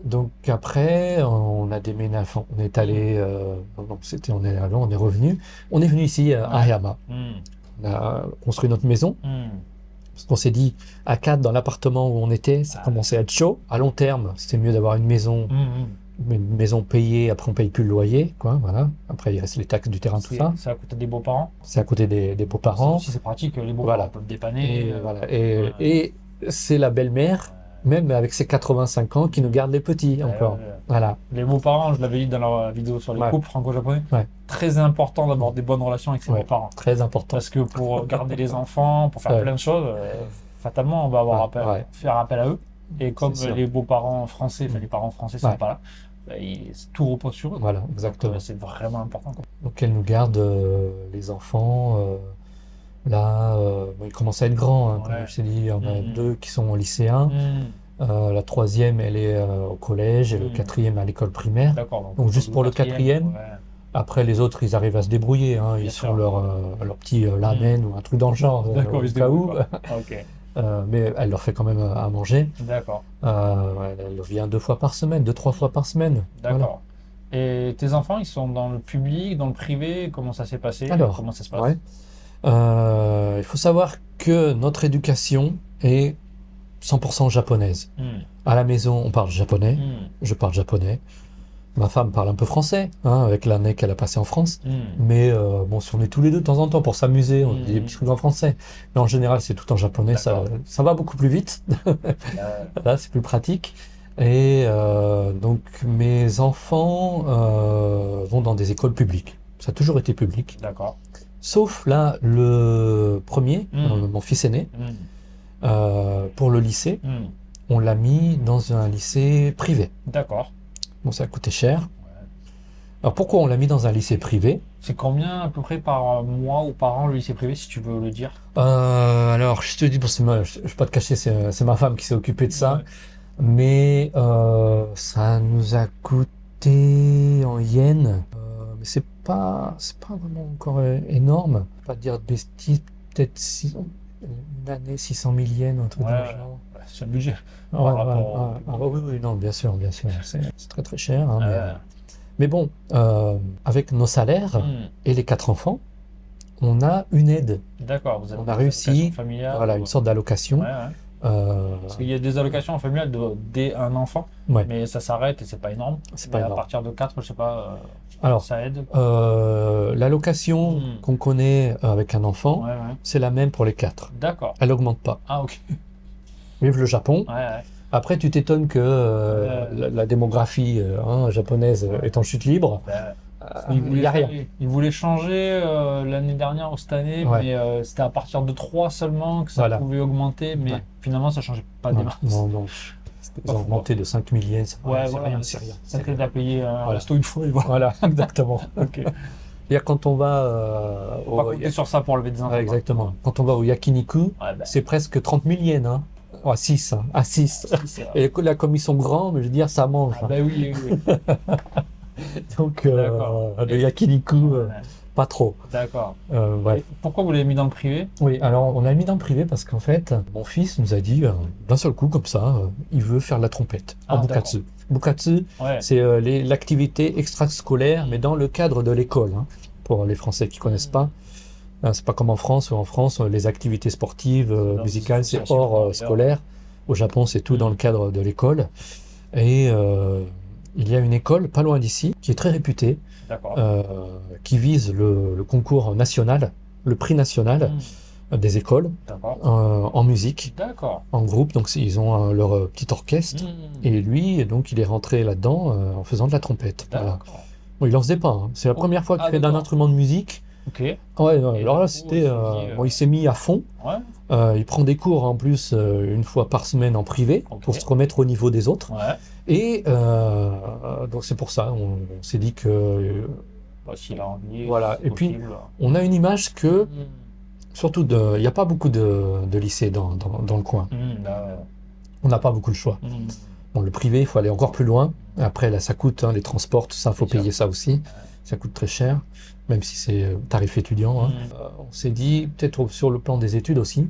Donc après, on a déménagé, on est allé, on est revenu. On est venu ici à Hayama. On a construit notre maison. Parce qu'on s'est dit, à 4 dans l'appartement où on était, ça commençait à être chaud. À long terme, c'était mieux d'avoir une maison payée, après on paye plus le loyer, quoi, voilà. Après il reste les taxes du terrain, tout ça. C'est à côté des beaux-parents. C'est à côté des beaux-parents. Si c'est pratique, les beaux-parents peuvent dépanner. Et c'est la belle-mère, même avec ses 85 ans, qui nous garde les petits encore. Voilà. Les beaux-parents, je l'avais dit dans leur vidéo sur les couples franco-japonais, très important d'avoir des bonnes relations avec ses beaux-parents. Très important. Parce que pour garder les enfants, pour faire plein de choses, fatalement, on va avoir faire appel à eux. Et comme C'est ça. les beaux-parents français, enfin les parents français sont Ouais. pas là, tout repose sur eux. Voilà, Donc, exactement. c'est vraiment important, quoi. Donc elle nous garde les enfants. Là, bon, ils commencent à être grands, hein, comme Ouais. je t'ai dit. Il y en a Mhm. deux qui sont lycéens. Mhm. La troisième, elle est au collège et le Mhm. quatrième à l'école primaire. D'accord. Donc juste pour le quatrième. ouais, Après, les autres, ils arrivent à se débrouiller, hein. bien Ils sûr. sont leur petit lamen ou un truc dans le genre, D'accord, au ils se cas où. débrouillent, quoi. Ok, Mais elle leur fait quand même à manger. d'accord, Ouais, elle vient 2 fois par semaine, 2, 3 fois par semaine. Voilà. d'accord. Et tes enfants, ils sont dans le public, dans le privé? Comment ça s'est passé? Alors, Comment ça se passe? ouais. Il faut savoir que notre éducation est 100% japonaise. Hmm. À la maison, on parle japonais. Hmm. Je parle japonais. Ma femme parle un peu français, hein, avec l'année qu'elle a passée en France. Hmm. Mais bon, si on est tous les deux de temps en temps pour s'amuser, on dit des petits trucs en français. Mais en général, c'est tout en japonais. Ça va beaucoup plus vite. Là, c'est plus pratique. Et donc, mes enfants vont dans des écoles publiques. Ça a toujours été public. D'accord. Sauf là, le premier, mon fils aîné, pour le lycée, Hmm. on l'a mis dans un lycée privé. D'accord. Bon, ça a coûté cher. Ouais. Alors pourquoi on l'a mis dans un lycée privé? C'est combien à peu près par mois ou par an le lycée privé, si tu veux le dire? Alors, je te dis, bon, je vais pas te cacher, c'est ma femme qui s'est occupée de ça. Ouais. Mais ça nous a coûté en yens. Mais c'est pas vraiment encore énorme. Pas te dire de bêtises, peut-être une année 600 000 yens, un truc dans le Ouais. genre. C'est le budget. Ouais, Par ouais, rapport au oui, oui, non, bien sûr, bien sûr. C'est très très cher, hein, Euh, mais bon, avec nos salaires hmm. et les 4 enfants, on a une aide. D'accord, vous avez On a des réussi, allocations familiales voilà, ou- une sorte d'allocation. Ouais, ouais. Parce qu'il y a des allocations familiales dès un enfant, Ouais, mais ça s'arrête et c'est pas énorme. c'est Mais pas à énorme. partir de 4, je sais pas, Alors, ça aide. l'allocation Hmm. qu'on connaît avec un enfant, Ouais, ouais. c'est la même pour les 4. D'accord. Elle augmente pas. Ah, ok. Vive le Japon. Ouais, ouais. Après, tu t'étonnes que la démographie japonaise est en chute libre. Ben, Il n'y a rien. il voulait changer l'année dernière ou cette année, Ouais. mais c'était à partir de 3 seulement que ça Voilà. pouvait augmenter, mais Ouais. finalement ça changeait pas des Non, masses. non, non. C'était Ils pas ont fou, augmenté de 5 000 yens. Ouais, c'est voilà, rien, c'est rien. Ça t'aide à payer un Voilà. resto une fois et voilà. Voilà, exactement. Ok. C'est-à-dire quand on va Faut pas compter sur ça pour lever des enfants. Ouais, exactement. Quand on va au yakiniku, Ouais, ben, c'est presque 30 000 yens. Hein. Oh, à 6. Hein. À 6. c'est- Et là, comme ils sont grands, je veux dire, ça mange. Ah, ben oui, oui, oui. Donc, D'accord. le yakiniku, Ouais, pas trop. d'accord. Ouais. Et pourquoi vous l'avez mis dans le privé? Oui, alors on l'a mis dans le privé parce qu'en fait, mon fils nous a dit d'un seul coup, comme ça, il veut faire de la trompette en Ah, bukatsu. Bukatsu, Ouais. c'est l'activité extrascolaire, mais dans le cadre de l'école. Hein, pour les Français qui connaissent pas. C'est pas comme en France, où en France, les activités sportives, Dans musicales, les c'est associations, hors ailleurs. scolaire. Au Japon, c'est tout dans le cadre de l'école. Et il y a une école pas loin d'ici, qui est très réputée, D'accord. qui vise le concours national, le prix national des écoles D'accord. en musique, D'accord. en groupe. Donc ils ont leur petit orchestre. Et lui, donc, il est rentré là-dedans en faisant de la trompette. Voilà. D'accord. Bon, il en faisait pas. Hein. C'est la première fois qu'il fait d'un d'accord. instrument de musique. Ok. Ouais, non, Et alors du là, coup, c'était. il s'est dit, Bon, il s'est mis à fond. Ouais. Il prend des cours en plus une fois par semaine en privé Ok. pour se remettre au niveau des autres. Ouais. Et donc c'est pour ça, on s'est dit que Bah, s'il a envie. Voilà. c'est Et puis, possible. on a une image que, Hmm. surtout, il n'y a pas beaucoup de lycées dans le coin. Bah, On n'a pas beaucoup le choix. Bon, le privé, il faut aller encore plus loin. Après, là, ça coûte, hein, les transports, tout ça, il faut C'est payer ça aussi. Ça coûte très cher, même si c'est tarif étudiant. Hein. On s'est dit, peut-être sur le plan des études aussi,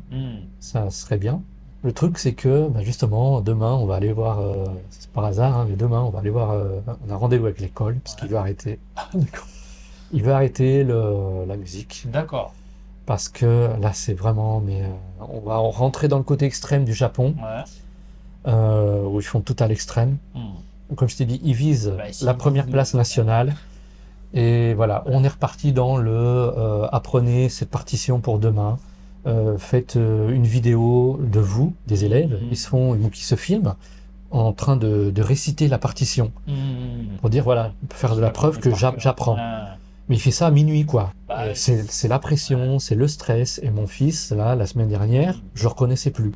ça serait bien. Le truc, c'est que, bah, justement, demain, on va aller voir, c'est par hasard, hein, mais demain, on va aller voir, on a rendez-vous avec l'école, parce qu'il veut arrêter. Il veut arrêter la musique, D'accord. parce que là, c'est vraiment, mais on va rentrer dans le côté extrême du Japon, Ouais. où ils font tout à l'extrême. Comme je t'ai dit, ils visent Bah, si la ils première visent place nationale. Et voilà, on est reparti dans apprenez cette partition pour demain. Faites une vidéo de vous, des élèves, qui se filment en train de réciter la partition. Pour dire, voilà, pour faire de la preuve que j'apprends. Mais il fait ça à minuit, quoi. Bah, Et c'est la pression, c'est le stress. Et mon fils, là, la semaine dernière, je le reconnaissais plus.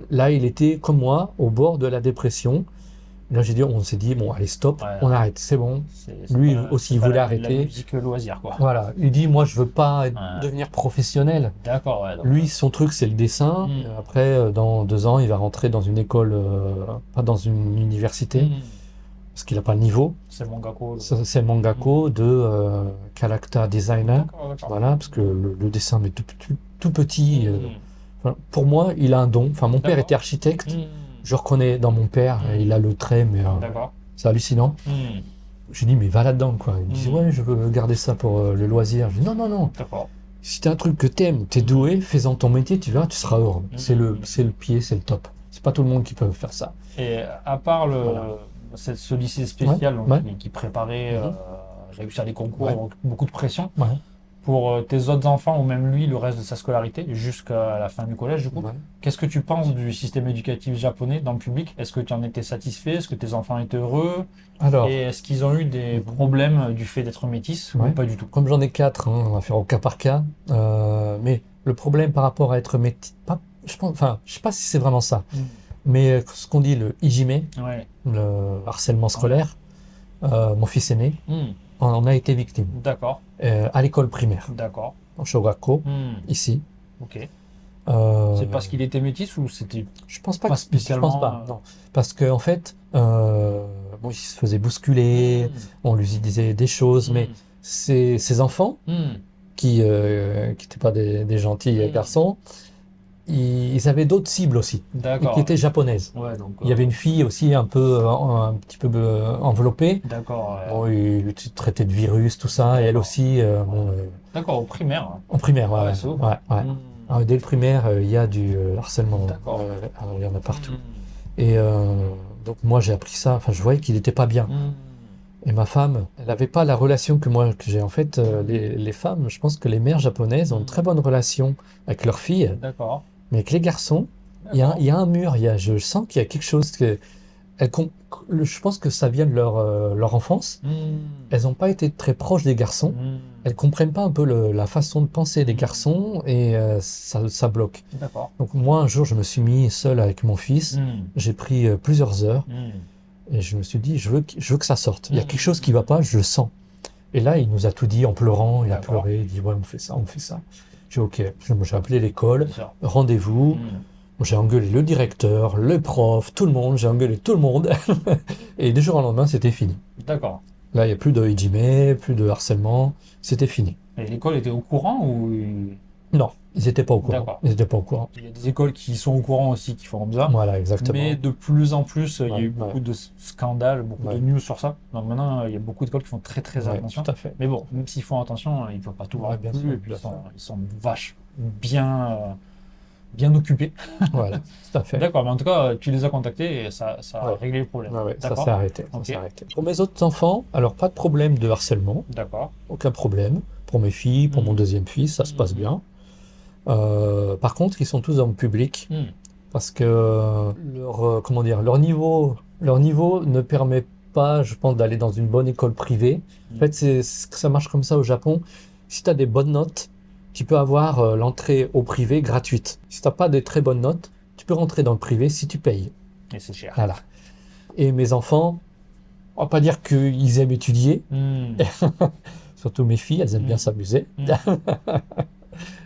Là, il était comme moi, au bord de la dépression. Là, on s'est dit, bon, allez, stop, on arrête, c'est bon. Lui aussi, il voulait arrêter. La musique loisir, quoi. Voilà, il dit, moi, je veux pas devenir professionnel. D'accord, ouais. Lui, son truc, c'est le dessin. Après, dans 2 ans, il va rentrer dans une école, pas dans une université, parce qu'il n'a pas le niveau. C'est le mangako. C'est le mangako de character designer. D'accord. Voilà, parce que le dessin, mais tout petit. Enfin, pour moi, il a un don. Enfin, mon père était architecte. Je reconnais dans mon père, il a le trait, mais c'est hallucinant. J'ai dit, mais va là-dedans, quoi. Il me disait, ouais, je veux garder ça pour le loisir. Je dis, non. D'accord. Si t'as un truc que t'aimes, t'es doué, fais-en ton métier, tu verras, tu seras heureux. C'est le pied, c'est le top. C'est pas tout le monde qui peut faire ça. Et à part ce lycée spécial qui préparait réussir les concours, donc beaucoup de pression, pour tes autres enfants ou même lui, le reste de sa scolarité, jusqu'à la fin du collège, du coup, qu'est-ce que tu penses du système éducatif japonais dans le public? Est-ce que tu en étais satisfait? Est-ce que tes enfants étaient heureux? Et est-ce qu'ils ont eu des problèmes du fait d'être métis ou pas du tout? Comme j'en ai 4, on va faire au cas par cas. Mais le problème par rapport à être métis, je sais pas si c'est vraiment ça. Mais ce qu'on dit, le hijime, le harcèlement scolaire, mon fils aîné, on a été victime. D'accord. À l'école primaire. D'accord. En Shogakko, ici. Ok. C'est parce qu'il était métis ou c'était Je pense pas spécialement. Je pense pas, non. Parce qu'en fait, il se faisait bousculer, on lui disait des choses, mais ses enfants, qui n'étaient pas des gentils garçons, ils avaient d'autres cibles aussi, qui étaient japonaises. Il y avait une fille aussi un petit peu enveloppée. D'accord. Il lui traitait de virus, tout ça, et elle aussi. D'accord, au primaire. En primaire, ouais. Dès le primaire, il y a du harcèlement. Alors, il y en a partout. Et donc moi j'ai appris ça. Enfin, je voyais qu'il n'était pas bien. Et ma femme, elle n'avait pas la relation que j'ai. En fait, les femmes, je pense que les mères japonaises ont une très bonne relation avec leurs filles. D'accord. Mais avec les garçons, il y a un mur. Je sens qu'il y a quelque chose que. Je pense que ça vient de leur enfance. Elles n'ont pas été très proches des garçons. Elles comprennent pas un peu la façon de penser des garçons et ça bloque. Donc moi, un jour, je me suis mis seul avec mon fils. J'ai pris plusieurs heures et je me suis dit, je veux que ça sorte. Il y a quelque chose qui va pas, je le sens. Et là, il nous a tout dit en pleurant. Il a pleuré. Il dit, ouais, on fait ça. J'ai dit, ok. J'ai appelé l'école. Rendez-vous. J'ai engueulé le directeur, le prof, tout le monde, j'ai engueulé tout le monde. Et du jour au lendemain, c'était fini. D'accord. Là, il n'y a plus de hijime, plus de harcèlement, c'était fini. Et l'école était au courant ou... Non, ils n'étaient pas au courant. Ils n'étaient pas au courant. Il y a des écoles qui sont au courant aussi, qui font comme ça. Voilà, exactement. Mais de plus en plus, il y a eu beaucoup de scandales, beaucoup de news sur ça. Donc maintenant, il y a beaucoup d'écoles qui font très très attention. Tout à fait. Mais bon, même s'ils font attention, ils ne peuvent pas tout voir. Bien sûr, et puis ils sont bien occupés. Voilà, tout à fait. D'accord, mais en tout cas, tu les as contactés et ça a réglé le problème. Ça s'est arrêté. Pour mes autres enfants, alors pas de problème de harcèlement. D'accord. Aucun problème. Pour mes filles, pour mon deuxième fils, ça se passe bien. Par contre, ils sont tous dans le public parce que leur niveau ne permet pas, je pense, d'aller dans une bonne école privée. En fait, ça marche comme ça au Japon. Si tu as des bonnes notes, tu peux avoir l'entrée au privé gratuite. Si tu n'as pas de très bonnes notes, tu peux rentrer dans le privé si tu payes. Et c'est cher. Voilà. Et mes enfants, on va pas dire qu'ils aiment étudier. Surtout mes filles, elles aiment bien s'amuser.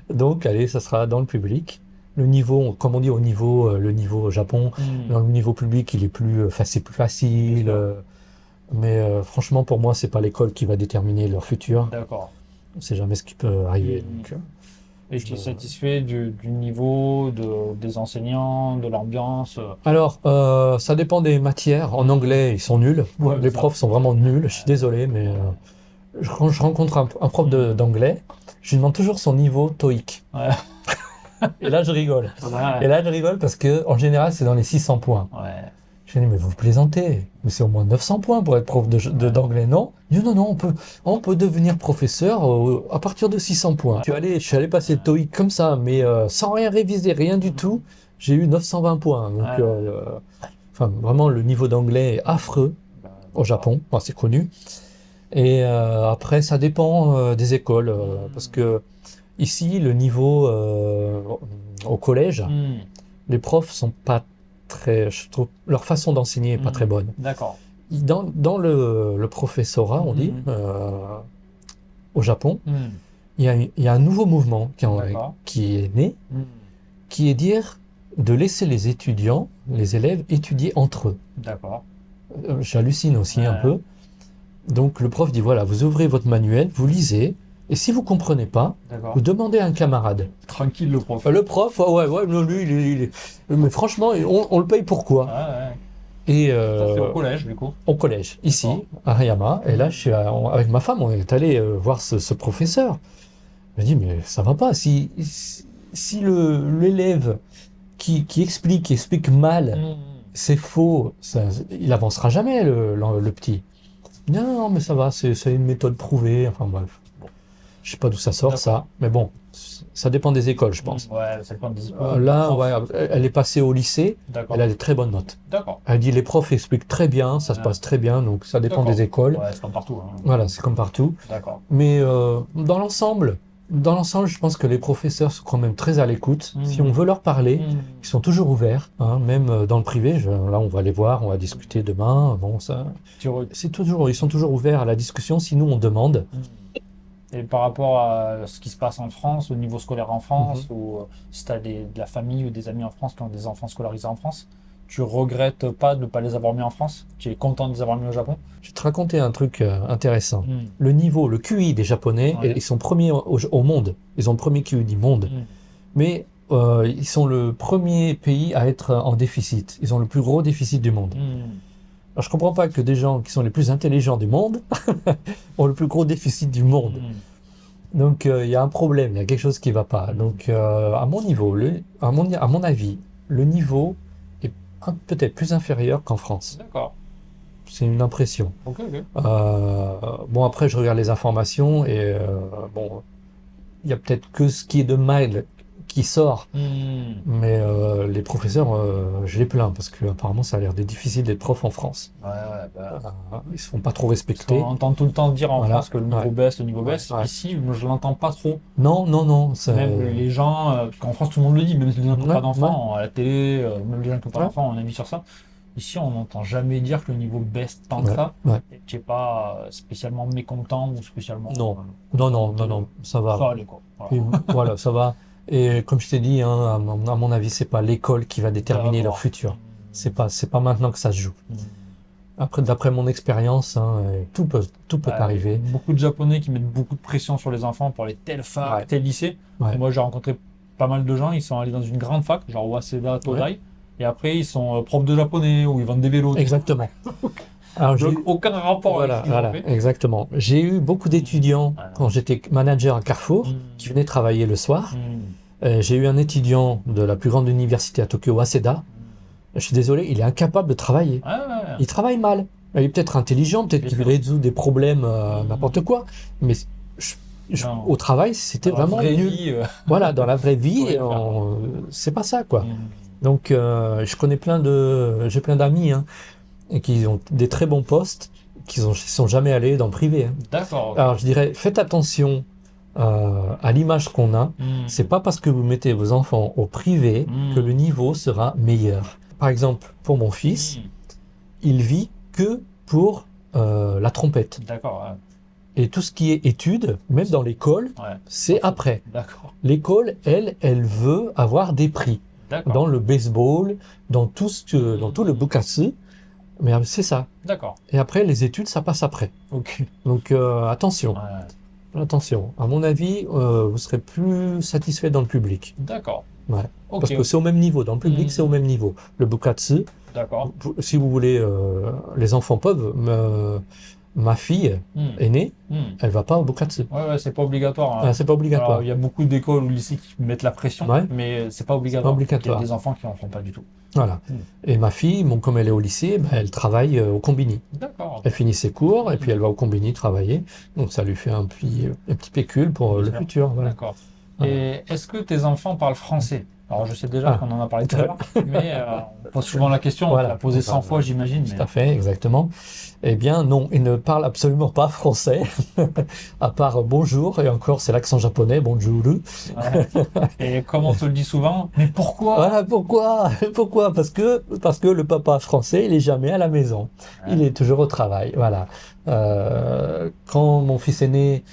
Donc, allez, ça sera dans le public. Le niveau, comme on dit le niveau au Japon, dans le niveau public, il est plus facile. Mais franchement, pour moi, c'est pas l'école qui va déterminer leur futur. D'accord. On ne sait jamais ce qui peut arriver. Et tu es satisfait du niveau, des enseignants, de l'ambiance? Alors, ça dépend des matières. En anglais, ils sont nuls. Les profs sont vraiment nuls. Je suis désolé, mais quand je rencontre un prof d'anglais, je lui demande toujours son niveau TOEIC. Et là, je rigole. Et là, je rigole parce qu'en général, c'est dans les 600 points. Je lui dis, mais vous plaisantez, mais c'est au moins 900 points pour être prof d'anglais, non? Il dit, non, on peut devenir professeur à partir de 600 points. Je suis allé passer le TOEIC comme ça, mais sans rien réviser, rien du tout. J'ai eu 920 points. Donc, vraiment, le niveau d'anglais est affreux au Japon, c'est connu. Et après, ça dépend des écoles, parce que ici, le niveau au collège, les profs sont pas très, je trouve, leur façon d'enseigner est pas très bonne. D'accord. Dans le professorat, on dit, au Japon, il y a un nouveau mouvement qui est né, qui est dire de laisser les étudiants, les élèves, étudier entre eux. D'accord. J'hallucine aussi un peu. Donc le prof dit, voilà, vous ouvrez votre manuel, vous lisez, et si vous comprenez pas, vous demandez à un camarade. Tranquille le prof. Le prof, ouais, lui, mais franchement, on le paye pourquoi? Et ça, c'est au collège, du coup. Au collège, ici, à Hayama. Et là, avec ma femme, on est allé voir ce professeur. Il m'a dit, mais ça va pas. Si l'élève qui explique mal, c'est faux, il avancera jamais, le petit. Non, mais ça va, c'est une méthode prouvée. Enfin bref. Bon. Je sais pas d'où ça sort, ça. Mais bon, ça dépend des écoles, je pense. Ouais, ça dépend des écoles. Là, ouais, elle est passée au lycée. Elle a des très bonnes notes. D'accord. Elle dit les profs expliquent très bien, ça se passe très bien, donc ça dépend des écoles. Ouais, c'est comme partout. Hein. Voilà, c'est comme partout. D'accord. Mais dans l'ensemble, je pense que les professeurs sont quand même très à l'écoute. Si on veut leur parler, ils sont toujours ouverts, hein, même dans le privé. Là, on va les voir, on va discuter demain. Bon, ça, ils sont toujours ouverts à la discussion si nous on demande. Et par rapport à ce qui se passe en France, au niveau scolaire en France, ou si tu as de la famille ou des amis en France qui ont des enfants scolarisés en France, tu regrettes pas de ne pas les avoir mis en France? Tu es content de les avoir mis au Japon? Je vais te raconter un truc intéressant. Le QI des Japonais, ils sont premiers au monde. Ils ont le premier QI du monde. Mais ils sont le premier pays à être en déficit. Ils ont le plus gros déficit du monde. Alors je comprends pas que des gens qui sont les plus intelligents du monde ont le plus gros déficit du monde. Donc il y a un problème, il y a quelque chose qui va pas. Donc à mon niveau, à mon avis, le niveau est peut-être plus inférieur qu'en France. D'accord. C'est une impression. Ok. Bon, après, je regarde les informations et bon, il y a peut-être que ce qui est de mal qui sort. Mais les professeurs, je les plains parce que apparemment, ça a l'air difficile d'être prof en France. Ils se font pas trop respecter. On entend tout le temps dire en France que le niveau baisse, le niveau baisse. Ici, je l'entends pas trop. Non. Même les gens, parce qu'en France, tout le monde le dit, même les gens qui n'ont pas d'enfants, à la télé, même les gens qui n'ont pas d'enfants, on a vu sur ça. Ici, on n'entend jamais dire que le niveau baisse tant que ça. Et tu n'es pas spécialement mécontent ou spécialement. Non, ça va. Ça va aller, quoi. Voilà, ça va. Et comme je t'ai dit, hein, à mon avis, c'est pas l'école qui va déterminer leur futur. C'est pas maintenant que ça se joue. Après, d'après mon expérience, hein, tout peut arriver. Beaucoup de Japonais qui mettent beaucoup de pression sur les enfants pour aller telle fac, tel lycée. Moi, j'ai rencontré pas mal de gens, ils sont allés dans une grande fac, genre Waseda, Todai. Et après, ils sont profs de japonais ou ils vendent des vélos. Exactement. Alors, donc, aucun rapport avec ce qu'ils ont fait. Exactement. J'ai eu beaucoup d'étudiants quand j'étais manager à Carrefour qui venaient travailler le soir. J'ai eu un étudiant de la plus grande université à Tokyo, Waseda. Je suis désolé, il est incapable de travailler. Il travaille mal. Il est peut-être intelligent, peut-être qu'il résout des problèmes, n'importe quoi. Mais au travail, c'était vraiment nul. Voilà, dans la vraie vie, c'est pas ça, quoi. Donc, je connais j'ai plein d'amis hein, et qui ont des très bons postes, qui sont jamais allés dans le privé. Hein. D'accord. Alors, je dirais, faites attention à l'image qu'on a. C'est pas parce que vous mettez vos enfants au privé que le niveau sera meilleur. Par exemple, pour mon fils, il vit que pour la trompette. D'accord. Et tout ce qui est études, même dans l'école, c'est après. D'accord. L'école, elle veut avoir des prix. Dans le baseball, dans tout le bukatsu, mais c'est ça. D'accord. Et après, les études, ça passe après. Ok. Donc, attention. Attention. À mon avis, vous serez plus satisfait dans le public. D'accord. Ouais. Parce que c'est au même niveau. Dans le public, c'est au même niveau. Le bukatsu, si vous voulez, les enfants peuvent. Ma fille aînée, elle va pas au bukatsu. Ouais, c'est pas obligatoire. Hein. C'est pas obligatoire. Il y a beaucoup d'écoles ou lycées qui mettent la pression, mais c'est pas obligatoire. Il y a des enfants qui en font pas du tout. Voilà. Et ma fille, comme elle est au lycée, elle travaille au combini. D'accord. Elle finit ses cours et puis elle va au combini travailler. Donc ça lui fait un petit pécule pour le futur. Voilà. D'accord. Et est-ce que tes enfants parlent français? Alors, je sais déjà qu'on en a parlé tout à l'heure, mais on pose souvent la question, on l'a posé 100 fois, j'imagine. Tout à fait, exactement. Eh bien, non, ils ne parlent absolument pas français, à part bonjour, et encore, c'est l'accent japonais, bonjour. Ouais. Et comme on te le dit souvent, mais pourquoi? Voilà, pourquoi? Pourquoi? Parce que le papa français, il est jamais à la maison. Ouais. Il est toujours au travail, voilà. Quand mon fils est né,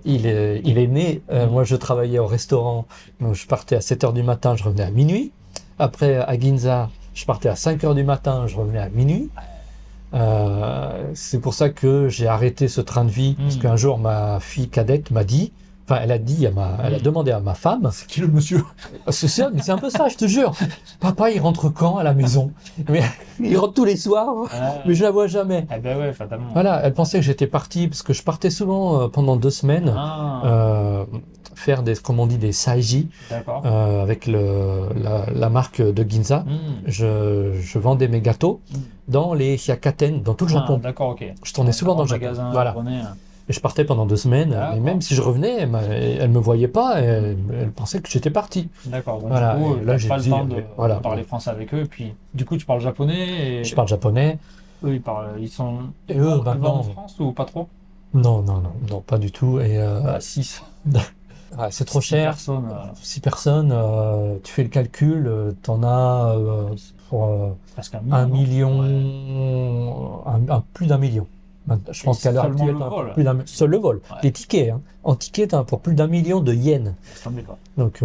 il est né, moi je travaillais au restaurant, donc je partais à 7 heures du matin, je revenais à minuit. Après, à Ginza, je partais à 5 heures du matin, je revenais à minuit. C'est pour ça que j'ai arrêté ce train de vie, parce qu'un jour, ma fille cadette m'a dit, enfin, elle a demandé à ma femme. C'est qui le monsieur? C'est ça, mais c'est un peu ça, je te jure. Papa, il rentre quand à la maison? Mais il rentre tous les soirs, mais je la vois jamais. Eh ben ouais, fatalement. Voilà, elle pensait que j'étais parti, parce que je partais souvent pendant 2 semaines faire comme on dit, des saiji avec la marque de Ginza. Je vendais mes gâteaux dans les hyakaten, dans tout le Japon. D'accord, ok. Je tournais souvent dans le Japon. Voilà. Et je partais pendant 2 semaines, et même si je revenais, elle me voyait pas, elle pensait que j'étais parti. D'accord, donc voilà. du coup, là, j'ai pas dit, le temps de parler français avec eux, et puis du coup, tu parles japonais. Je parle japonais. Eux, ils sont et eux, ils vont en France ou pas trop? Non, pas du tout. Et 6. C'est trop cher. 6 personnes, tu fais le calcul, t'en as pour presque 1 million, plus d'1 million. Je pense qu'à l'heure actuelle, seul le vol. Ouais. Les tickets, hein. En ticket, t'as pour plus d'1 million de yens. Donc,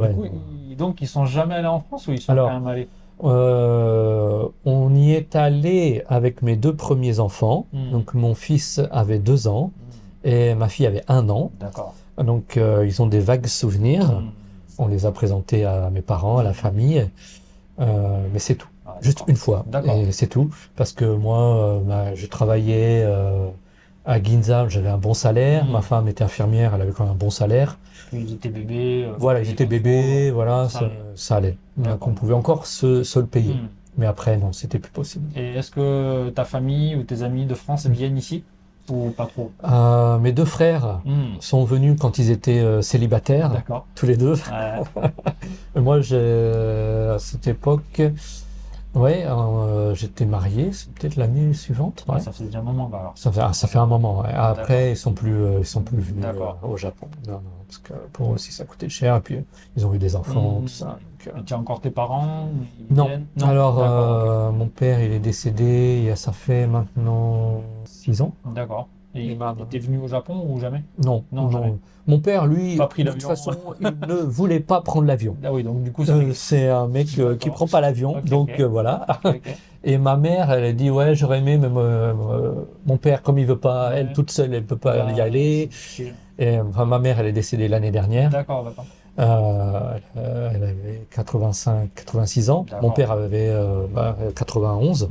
donc, ils sont jamais allés en France ou ils sont quand même allés? On y est allé avec mes 2 premiers enfants. Donc, mon fils avait 2 ans et ma fille avait 1 an. D'accord. Donc, ils ont des vagues souvenirs. On les a présentés à mes parents, à la famille. Mais c'est tout. Juste une fois. Et c'est tout. Parce que moi, je travaillais à Ginza, j'avais un bon salaire. Ma femme était infirmière, elle avait quand même un bon salaire. Ils étaient bébés. Voilà, ils étaient bébés, voilà, ça allait. Donc, on pouvait encore se le payer. Mais après, non, c'était plus possible. Et est-ce que ta famille ou tes amis de France viennent ici? Ou pas trop? Mes 2 frères sont venus quand ils étaient célibataires, tous les 2. Moi, à cette époque, j'étais marié, c'est peut-être l'année suivante. Ça fait déjà un moment. Alors. Ça fait un moment. Ouais. Après, ils sont plus venus au Japon. Non, parce que pour eux aussi, ça coûtait cher. Et puis, ils ont eu des enfants, tout ça. Donc, tu as encore tes parents? Non. Alors, mon père, il est décédé, ça fait maintenant 6 ans. D'accord. Et il était venu au Japon ou jamais? Non, jamais. Mon père, lui, de toute façon, il ne voulait pas prendre l'avion. Ah oui, donc du coup, c'est un mec qui prend pas l'avion, voilà. Et ma mère, elle a dit, ouais, j'aurais aimé, mais mon père, comme il veut pas, elle toute seule, elle peut pas y aller. Et ma mère, elle est décédée l'année dernière. D'accord. Elle avait 86 ans. Mon père avait 91.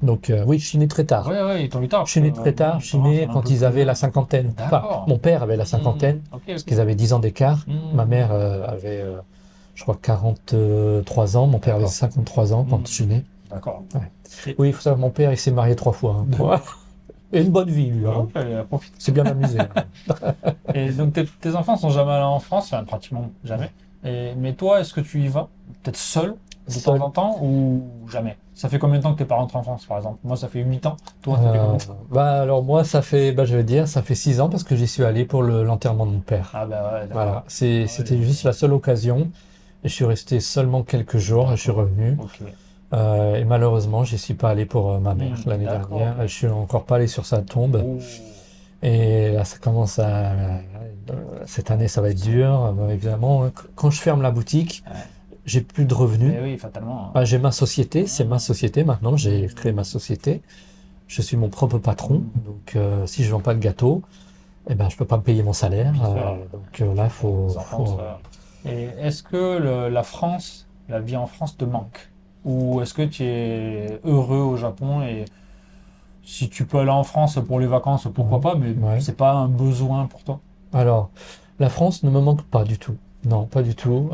Donc oui, je suis né très tard. Oui, ils t'ont eu tard. Je suis né très tard, je suis né quand ils avaient la cinquantaine. Enfin, mon père avait la cinquantaine, parce qu'ils avaient 10 ans d'écart. Ma mère avait, je crois, 43 ans. Mon père avait 53 ans quand je suis né. D'accord. Ouais. Oui, il faut savoir, mon père, il s'est marié 3 fois. Hein. Et une bonne vie, lui. Hein. C'est bien amusé. Et donc, tes enfants sont jamais allés en France, enfin, pratiquement jamais. Mais toi, est-ce que tu y vas? Peut-être seul, de temps en temps, ou jamais? Ça fait combien de temps que t'es pas rentré en France, par exemple? Moi, ça fait 8 ans. Toi, ça fait combien de temps? Alors moi, ça fait, je vais dire, ça fait 6 ans parce que j'y suis allé pour l'enterrement de mon père. Ah bah ouais, d'accord. Voilà, c'était juste la seule occasion. Et je suis resté seulement quelques jours et je suis revenu. Et malheureusement, j'y suis pas allé pour ma mère l'année dernière. Je suis encore pas allé sur sa tombe. Et là, ça commence cette année, ça va être dur. Évidemment, quand je ferme la boutique, j'ai plus de revenus. Oui, fatalement. J'ai ma société, c'est ma société maintenant. J'ai créé ma société. Je suis mon propre patron. Donc, si je vends pas de gâteaux, je peux pas me payer mon salaire. Donc là, faut. Et est-ce que la vie en France te manque? Ou est-ce que tu es heureux au Japon et si tu peux aller en France pour les vacances, pourquoi pas, mais c'est pas un besoin pour toi? Alors, la France ne me manque pas du tout. Non, pas du tout.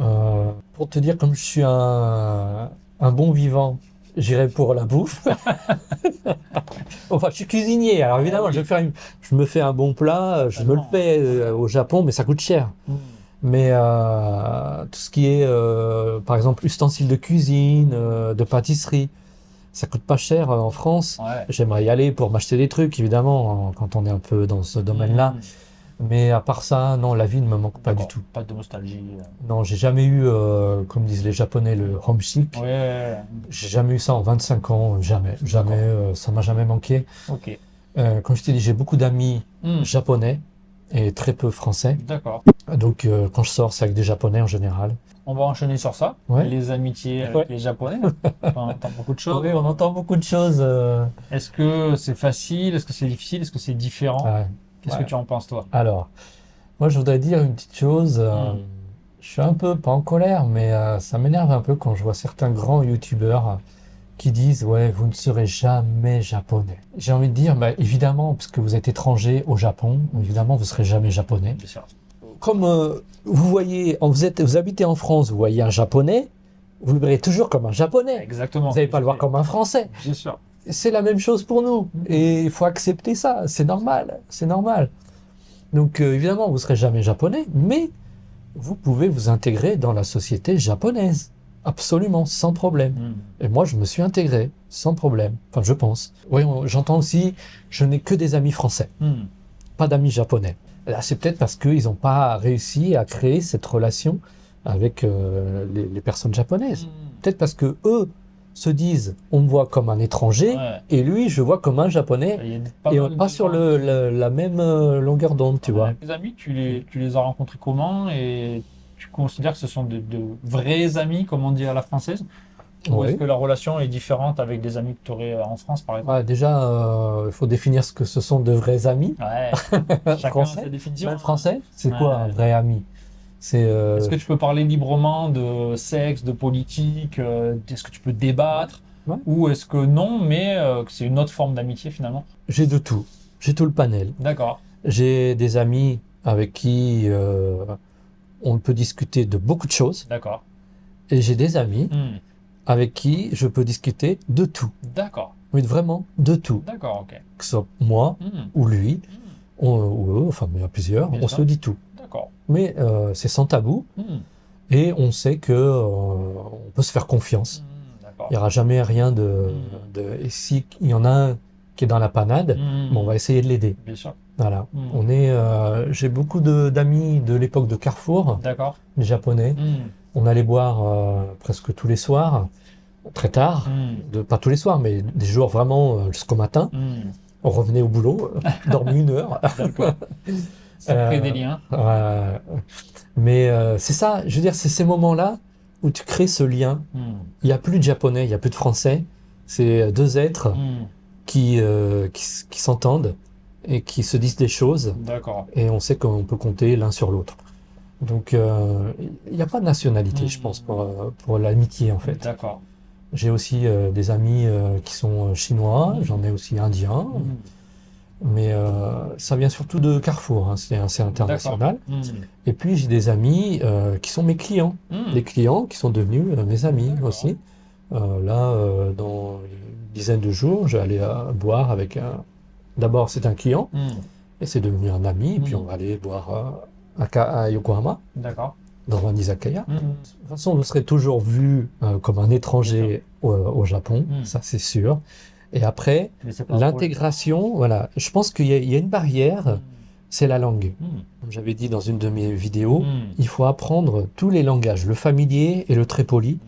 Pour te dire, comme je suis un bon vivant j'irai pour la bouffe. Enfin, je suis cuisinier, alors évidemment, je me fais un bon plat, je me le fais au Japon, mais ça coûte cher. Mais tout ce qui est, par exemple, ustensiles de cuisine, de pâtisserie, ça coûte pas cher en France. J'aimerais y aller pour m'acheter des trucs, évidemment, quand on est un peu dans ce domaine-là. Mais à part ça, non, la vie ne me manque pas du tout. Pas de nostalgie. Non, j'ai jamais eu, comme disent les Japonais, le homesick. J'ai jamais eu ça en 25 ans, jamais. Ça m'a jamais manqué. Comme je t'ai dit, j'ai beaucoup d'amis japonais et très peu français. D'accord. Donc, quand je sors, c'est avec des Japonais en général. On va enchaîner sur ça. Les amitiés avec les Japonais. On entend beaucoup de choses. Oui, on entend beaucoup de choses. Est-ce que c'est facile? Est-ce que c'est difficile? Est-ce que c'est différent? Qu'est-ce que tu en penses, toi? Alors, moi, je voudrais dire une petite chose. Je suis un peu, pas en colère, mais ça m'énerve un peu quand je vois certains grands youtubeurs qui disent « Ouais, vous ne serez jamais japonais ». J'ai envie de dire, bah, évidemment, parce que vous êtes étranger au Japon, évidemment, vous ne serez jamais japonais. Bien sûr. Comme vous voyez, vous habitez en France, vous voyez un japonais, vous le verrez toujours comme un japonais. Exactement. Vous n'allez pas le voir comme un français. Bien sûr. C'est la même chose pour nous. Et il faut accepter ça. C'est normal. C'est normal. Donc, évidemment, vous ne serez jamais japonais, mais vous pouvez vous intégrer dans la société japonaise. Absolument, sans problème. Et moi, je me suis intégré, sans problème. Enfin, je pense. Oui, j'entends aussi, je n'ai que des amis français. Pas d'amis japonais. Là, c'est peut-être parce qu'ils n'ont pas réussi à créer cette relation avec les personnes japonaises. Peut-être parce que eux se disent, on me voit comme un étranger, et lui, je vois comme un japonais, et on n'est pas sur la même longueur d'onde, tu vois. Tes amis, tu les as rencontrés comment, et tu considères que ce sont de vrais amis, comme on dit à la française? Ou est-ce que la relation est différente avec des amis que tu aurais en France, par exemple? Déjà, il faut définir ce que ce sont de vrais amis. Chacun a sa définition. Même français, c'est quoi un vrai ami? Est-ce que tu peux parler librement de sexe, de politique? Est-ce que tu peux débattre? Ou est-ce que non, mais que c'est une autre forme d'amitié finalement? J'ai de tout. J'ai tout le panel. D'accord. J'ai des amis avec qui on peut discuter de beaucoup de choses. D'accord. Et j'ai des amis avec qui je peux discuter de tout. D'accord. Oui, vraiment, de tout. D'accord, ok. Que ce soit moi ou lui, ou eux, enfin, il y a plusieurs, on se dit tout. D'accord. Mais c'est sans tabou, et on sait que on peut se faire confiance. Il n'y aura jamais rien et si il y en a un qui est dans la panade, on va essayer de l'aider. Bien sûr. Voilà. J'ai beaucoup d'amis de l'époque de Carrefour, les Japonais. On allait boire presque tous les soirs, très tard, pas tous les soirs, mais des jours vraiment jusqu'au matin. On revenait au boulot, dormi 1 heure. D'accord. Ça crée des liens. Mais c'est ça, je veux dire, c'est ces moments-là où tu crées ce lien. Il n'y a plus de Japonais, il n'y a plus de Français. C'est deux êtres qui s'entendent et qui se disent des choses. D'accord. Et on sait qu'on peut compter l'un sur l'autre. Donc, il n'y a pas de nationalité, je pense, pour l'amitié, en fait. D'accord. J'ai aussi des amis qui sont chinois, j'en ai aussi indiens, mais ça vient surtout de Carrefour, hein, c'est international. Et puis, j'ai des amis qui sont mes clients, des clients qui sont devenus mes amis aussi. Là, dans une dizaine de jours, je vais aller boire avec un... D'abord, c'est un client, et c'est devenu un ami, et puis on va aller boire... à Yokohama, dans un izakaya. De toute façon, vous serez toujours vu comme un étranger au Japon, ça c'est sûr. Et après, l'intégration, voilà, je pense qu'il y a une barrière, c'est la langue. Comme j'avais dit dans une de mes vidéos, il faut apprendre tous les langages, le familier et le très poli.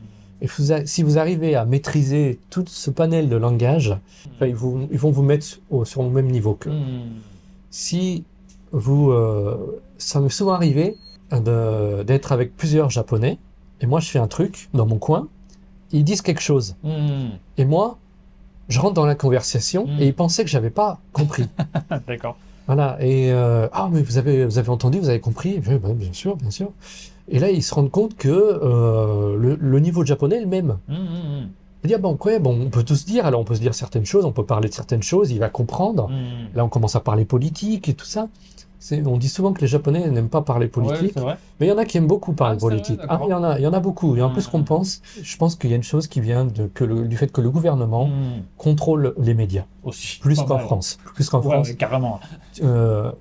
Et si vous arrivez à maîtriser tout ce panel de langages, ils vont vous mettre sur le même niveau qu'eux. Si ça m'est souvent arrivé d'être avec plusieurs Japonais, et moi je fais un truc dans mon coin, ils disent quelque chose, et moi je rentre dans la conversation et ils pensaient que j'avais pas compris. D'accord. Voilà, et mais vous avez entendu, vous avez compris? Oui, ben, bien sûr, bien sûr. Et là ils se rendent compte que le niveau de japonais est le même. Il dit, bon, on peut tous dire, alors on peut se dire certaines choses, on peut parler de certaines choses, il va comprendre. Là, on commence à parler politique et tout ça. On dit souvent que les Japonais n'aiment pas parler politique, c'est vrai. mais il y en a qui aiment beaucoup parler Ah, c'est vrai, politique. d'accord. Il y en a beaucoup. Il y en a plus qu'on Hmm. pense. Je pense qu'il y a une chose qui vient du fait que le gouvernement contrôle les médias, Aussi. plus Pas qu'en mal. France. Plus qu'en Ouais, France. ouais, carrément.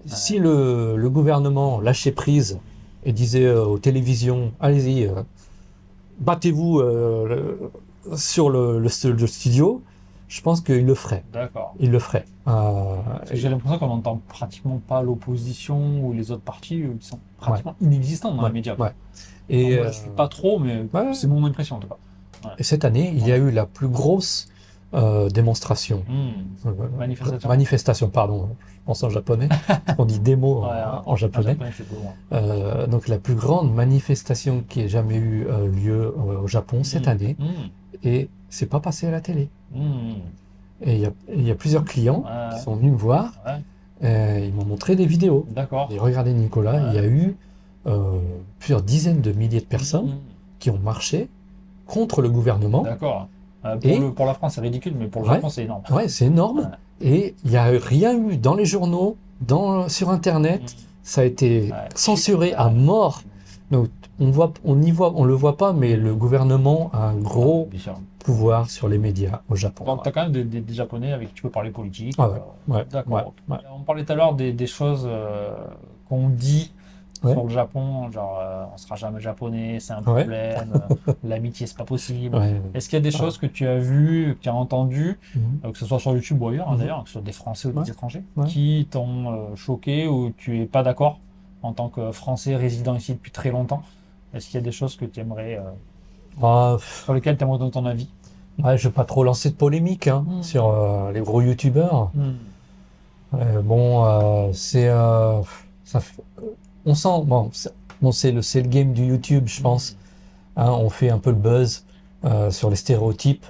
Si le gouvernement lâchait prise et disait aux télévisions, allez-y, battez-vous sur le studio, je pense qu'il le ferait. D'accord. Il le ferait. Parce que j'ai l'impression qu'on n'entend pratiquement pas l'opposition ou les autres partis qui sont pratiquement inexistants dans ouais, les médias. ouais. Et, Moi, je ne suis pas trop, mais ouais. c'est mon impression en tout cas. Et cette année, il y a eu la plus grosse démonstration. Manifestation, pardon. Je pense en japonais. On dit démo en japonais. Donc la plus grande manifestation qui ait jamais eu lieu au Japon cette année. Et c'est pas passé à la télé. Et il y a plusieurs clients qui sont venus me voir. Ils m'ont montré des vidéos. D'accord. Et regardez Nicolas, il y a eu plusieurs dizaines de milliers de personnes qui ont marché contre le gouvernement. D'accord. Et pour la France, c'est ridicule, mais pour le Japon, c'est énorme. Ouais, c'est énorme. Et il n'y a rien eu dans les journaux, sur Internet. Ça a été censuré à mort. Donc, on le voit pas, mais le gouvernement a un gros pouvoir sur les médias au Japon. Donc, tu as quand même des Japonais avec qui tu peux parler politique. D'accord. Ouais. On parlait tout à l'heure des choses qu'on dit sur le Japon, genre on sera jamais japonais, c'est un problème, l'amitié c'est pas possible. Est-ce qu'il y a des choses que tu as vues, que tu as entendues, que ce soit sur YouTube ou ailleurs d'ailleurs, que ce soit des Français ou des étrangers, qui t'ont choqué ou tu es pas d'accord en tant que Français résidant ici depuis très longtemps? Est-ce qu'il y a des choses que tu aimerais sur lesquelles tu aimerais donner ton avis? Je ne vais pas trop lancer de polémique sur les gros youtubeurs. On sent, c'est le game du YouTube, je pense. On fait un peu le buzz sur les stéréotypes.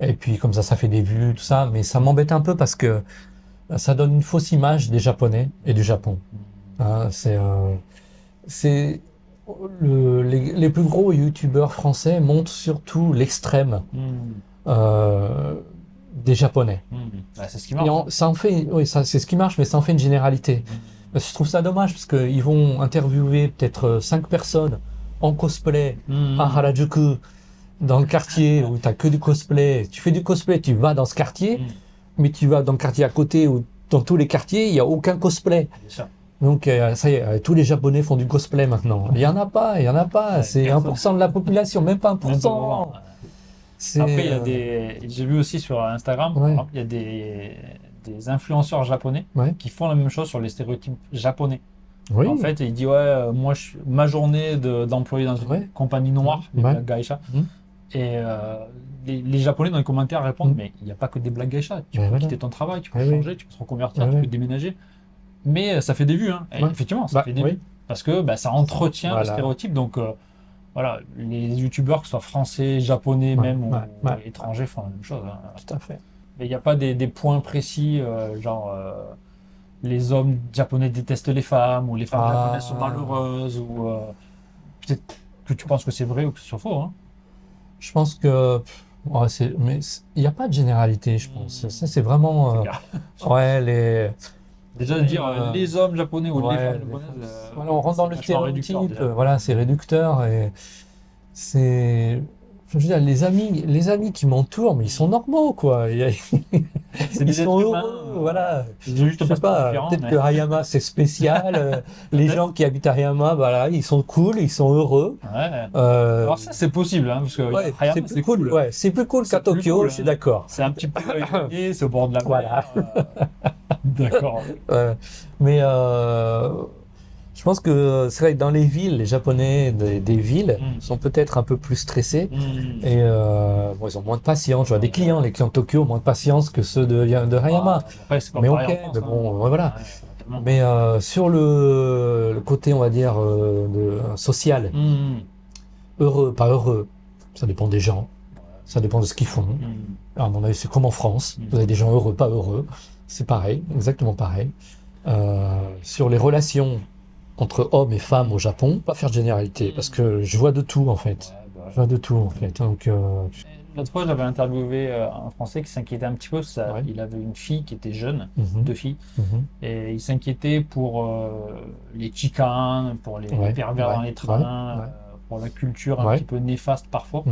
Et puis comme ça fait des vues, tout ça. Mais ça m'embête un peu parce que ça donne une fausse image des Japonais et du Japon. Les plus gros youtubeurs français montrent surtout l'extrême des Japonais. C'est ce qui marche. C'est ce qui marche, mais ça en fait une généralité. Je trouve ça dommage parce qu'ils vont interviewer peut-être 5 personnes en cosplay à Harajuku, dans le quartier où tu n'as que du cosplay. Tu fais du cosplay, tu vas dans ce quartier, mais tu vas dans le quartier à côté ou dans tous les quartiers, il n'y a aucun cosplay. Donc ça y est, tous les Japonais font du cosplay maintenant. Il n'y en a pas. C'est 1% de la population, même pas 1%. Après, j'ai vu aussi sur Instagram, par exemple, il y a des influenceurs japonais qui font la même chose sur les stéréotypes japonais. En fait, il dit moi, ma journée d'employé dans une compagnie noire, les black geisha, et les Japonais dans les commentaires répondent mais il n'y a pas que des black geisha. Tu peux quitter ton travail, tu peux changer, tu peux te reconvertir, tu peux déménager. Mais ça fait des vues, effectivement, ça fait des vues. Parce que ça entretient le stéréotype. Donc voilà, les youtubeurs, que ce soit français, japonais même ou étrangers, font la même chose. Tout à fait. Mais il n'y a pas des points précis, genre les hommes japonais détestent les femmes, ou les femmes japonaises sont malheureuses, ou peut-être que tu penses que c'est vrai ou que c'est faux. Je pense que mais il n'y a pas de généralité, je pense. Ça, c'est vraiment déjà de dire les hommes japonais ou les femmes japonaises. On rentre dans le stéréotype. C'est réducteur et c'est. Je veux dire, les amis qui m'entourent, mais ils sont normaux, quoi. Ils sont heureux, voilà. Je sais pas, peut-être que Hayama, c'est spécial. Les gens qui habitent à Hayama, ils sont cool, ils sont heureux. Alors ça, c'est possible, parce que Hayama, c'est cool. C'est plus cool qu'à Tokyo, je suis d'accord. C'est un petit peu éloigné, c'est au bord de la mer. D'accord. Mais je pense que c'est vrai que dans les villes, les Japonais des villes sont peut-être un peu plus stressés et ils ont moins de patience. Je vois des clients, les clients de Tokyo ont moins de patience que ceux de Hayama. Mais ok, mais bon, voilà. Mais sur le côté, on va dire, social, heureux, pas heureux, ça dépend des gens, ça dépend de ce qu'ils font. À mon avis, c'est comme en France, vous avez des gens heureux, pas heureux, c'est pareil, exactement pareil. Sur les relations entre hommes et femmes au Japon, pas faire de généralité, parce que je vois de tout en fait. Je vois de tout en fait. Donc, L'autre fois, j'avais interviewé un Français qui s'inquiétait un petit peu, il avait une fille qui était jeune, deux filles, et il s'inquiétait pour les chicanes, pour les pervers dans les trains, pour la culture un petit peu néfaste parfois.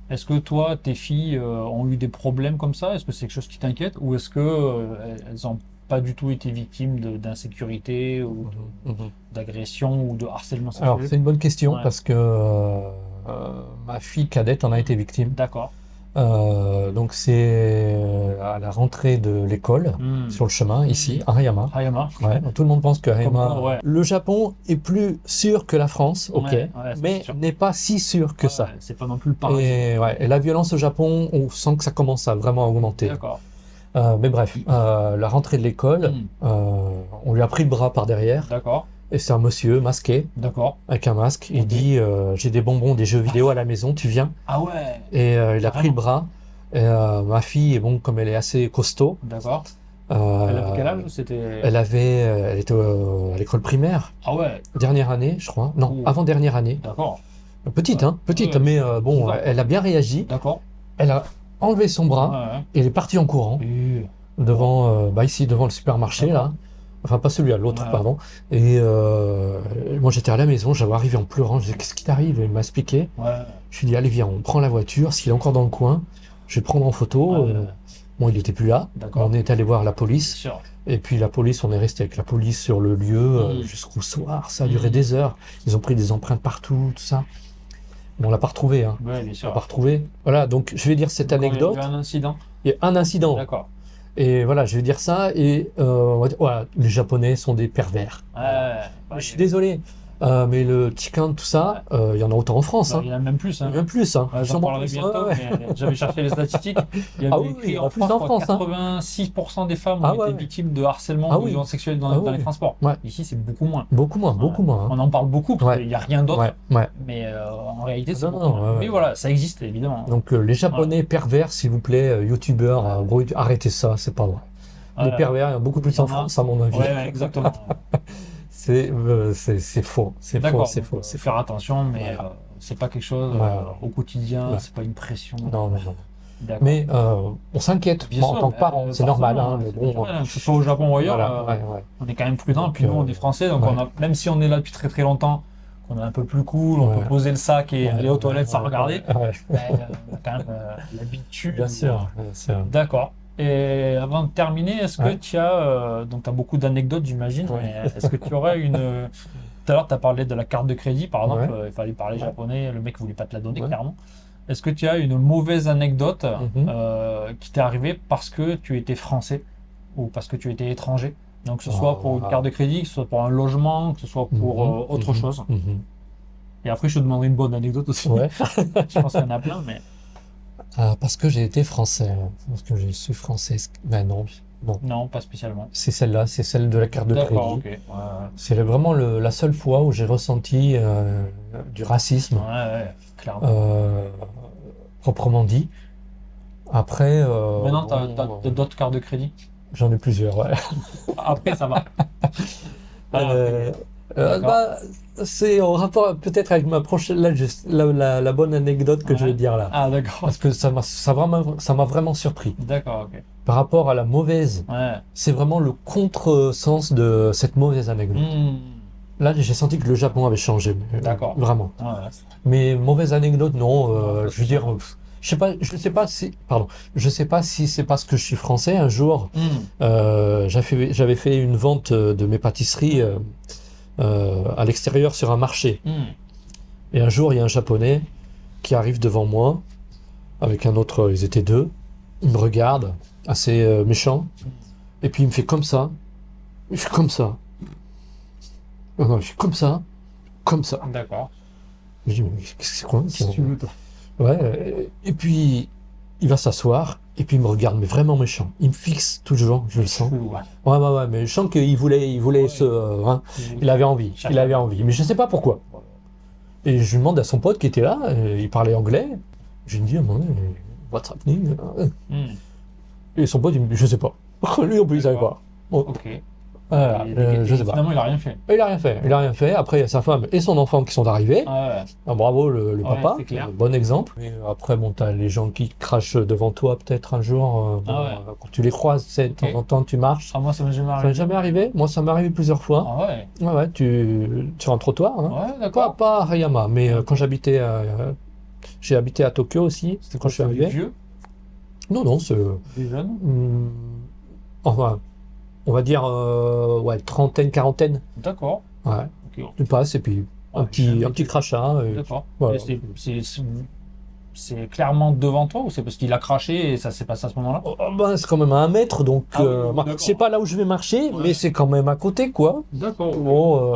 Est-ce que toi, tes filles ont eu des problèmes comme ça? Est-ce que c'est quelque chose qui t'inquiète? Ou est-ce que elles n'ont pas du tout été victimes d'insécurité ou d'agression ou de harcèlement sexuel? Alors, c'est une bonne question parce que ma fille cadette en a été victime. D'accord. Donc, c'est à la rentrée de l'école, sur le chemin, ici, à Hayama. Hayama. Ouais, tout le monde pense que Hayama... Le Japon est plus sûr que la France, mais n'est pas si sûr que ça. C'est pas non plus le pareil. Et la violence au Japon, on sent que ça commence à vraiment augmenter. D'accord. Mais bref, la rentrée de l'école, on lui a pris le bras par derrière. D'accord. Et c'est un monsieur masqué, avec un masque. Il dit j'ai des bonbons, des jeux vidéo à la maison, tu viens? Ah ouais. Et il a pris le bras. Et, ma fille, bon, comme elle est assez costaud. D'accord. Elle avait quel âge? Elle était à l'école primaire. Ah ouais. Dernière année, je crois. Non, avant-dernière année. D'accord. Petite, hein, petite, mais bon, elle a bien réagi. D'accord. Elle a enlevé son bras et elle est partie en courant devant, ici, devant le supermarché, là. Enfin, pas celui-là, l'autre, pardon. Et moi, j'étais à la maison, j'avais arrivé en pleurant. Je disais, qu'est-ce qui t'arrive? Il m'a expliqué. Je lui ai dit, allez, viens, on prend la voiture. S'il est encore dans le coin, je vais le prendre en photo. Bon, il n'était plus là. On est allé voir la police. Et puis, la police, on est resté avec la police sur le lieu jusqu'au soir. Ça a duré des heures. Ils ont pris des empreintes partout, tout ça. Mais on l'a pas retrouvé. Hein. Ouais, bien sûr. On l'a pas retrouvé. Voilà, donc je vais dire cette anecdote. Il y a eu un incident. Il y a un incident. D'accord. Et voilà, je vais dire ça. Et voilà, les Japonais sont des pervers. Je suis désolé. Mais le chicken, tout ça, il y en a autant en France. Il y en a même plus. Il y en a même plus. Hein. J'en parlerai bientôt, mais j'avais cherché les statistiques. Il y avait écrit en France, 86% des femmes ont été victimes de harcèlement ou de violence sexuelle dans les transports. Ici, c'est beaucoup moins. Beaucoup moins. On en parle beaucoup parce qu'il n'y a rien d'autre. Mais en réalité, c'est beaucoup moins. Mais voilà, ça existe évidemment. Donc les Japonais pervers, s'il vous plaît, youtubeurs, arrêtez ça, c'est pas vrai. Les pervers, il y en a beaucoup plus en France, à mon avis. Ouais, exactement. C'est faux, c'est faux, c'est faux. C'est faire attention, mais c'est pas quelque chose au quotidien, c'est pas une pression. Non. Mais on s'inquiète en tant que parents, c'est normal. Hein, mais bon, que ce soit au Japon ou ailleurs, on est quand même prudent. Puis nous, on est français, donc même si on est là depuis très très longtemps, qu'on est un peu plus cool, on peut poser le sac et aller aux toilettes sans regarder, on a quand même l'habitude. Bien sûr. D'accord. Et avant de terminer, est-ce que tu as, donc tu as beaucoup d'anecdotes j'imagine, mais est-ce que tu aurais une... Tout à l'heure tu as parlé de la carte de crédit par exemple, il fallait parler japonais, le mec voulait pas te la donner clairement. Est-ce que tu as une mauvaise anecdote qui t'est arrivée parce que tu étais français ou parce que tu étais étranger? Donc que ce soit pour une carte de crédit, que ce soit pour un logement, que ce soit pour autre chose. Et après je te demanderai une bonne anecdote aussi. Je pense qu'il y en a plein, mais... parce que j'ai été français, parce que je suis français. Ben non. Non, pas spécialement. C'est celle-là, c'est celle de la carte de crédit. Okay. C'est vraiment la seule fois où j'ai ressenti du racisme, clairement. Proprement dit. Après. Maintenant, tu as d'autres cartes de crédit? J'en ai plusieurs, Après, ça va. C'est en rapport peut-être avec ma prochaine, la bonne anecdote que je vais dire là. Ah d'accord. Parce que ça m'a vraiment surpris. D'accord, ok. Par rapport à la mauvaise, c'est vraiment le contresens de cette mauvaise anecdote. Là, j'ai senti que le Japon avait changé. D'accord. Vraiment. Mais mauvaise anecdote, non. Je veux dire, je sais pas si c'est parce que je suis français. Un jour, j'avais fait une vente de mes pâtisseries à l'extérieur sur un marché. Et un jour, il y a un Japonais qui arrive devant moi avec un autre, ils étaient deux. Il me regarde, assez méchant, et puis il me fait comme ça. Il fait comme ça. Non, il fait comme ça. Comme ça. D'accord. Je dis, mais qu'est-ce que c'est quoi? Si tu veux, toi. Ouais, et puis il va s'asseoir, et puis il me regarde, mais vraiment méchant. Il me fixe toujours, je le sens. Ouais, mais je sens qu'il voulait il avait envie, mais je sais pas pourquoi. Et je lui demande à son pote qui était là, il parlait anglais, je lui dis, what's happening? Et son pote, il me dit, je sais pas. Lui non plus, il savait pas. Bon. Ok. Voilà, je sais pas. Finalement, il a rien fait. Il a rien fait, il a rien fait. Après, il y a sa femme et son enfant qui sont arrivés. Ouais, Ah, bravo le ouais, papa, c'est clair. bon exemple. Et après, bon, t'as les gens qui crachent devant toi peut-être un jour. Quand tu les croises, de temps en temps, tu marches. Ah, moi, ça m'est jamais Ça arrivé. m'est jamais arrivé. Moi, ça m'est arrivé plusieurs fois. Ah ouais. Ouais, ouais, sur un trottoir. Hein. Ouais, d'accord. Pas à Hayama, mais quand j'ai habité à Tokyo aussi. C'était Quand je suis des arrivé. vieux, Non, non, c'est. des jeunes. Enfin, on va dire ouais, trentaine, quarantaine. D'accord. Ouais. Ok. Tu passes et puis un Ouais, petit crachat. D'accord. Voilà. Et c'est clairement devant toi ou c'est parce qu'il a craché et ça s'est passé à ce moment-là? Ben, c'est quand même à 1 mètre, donc Ah oui, d'accord. c'est pas là où je vais marcher, Ouais. mais c'est quand même à côté, quoi. D'accord. Bon,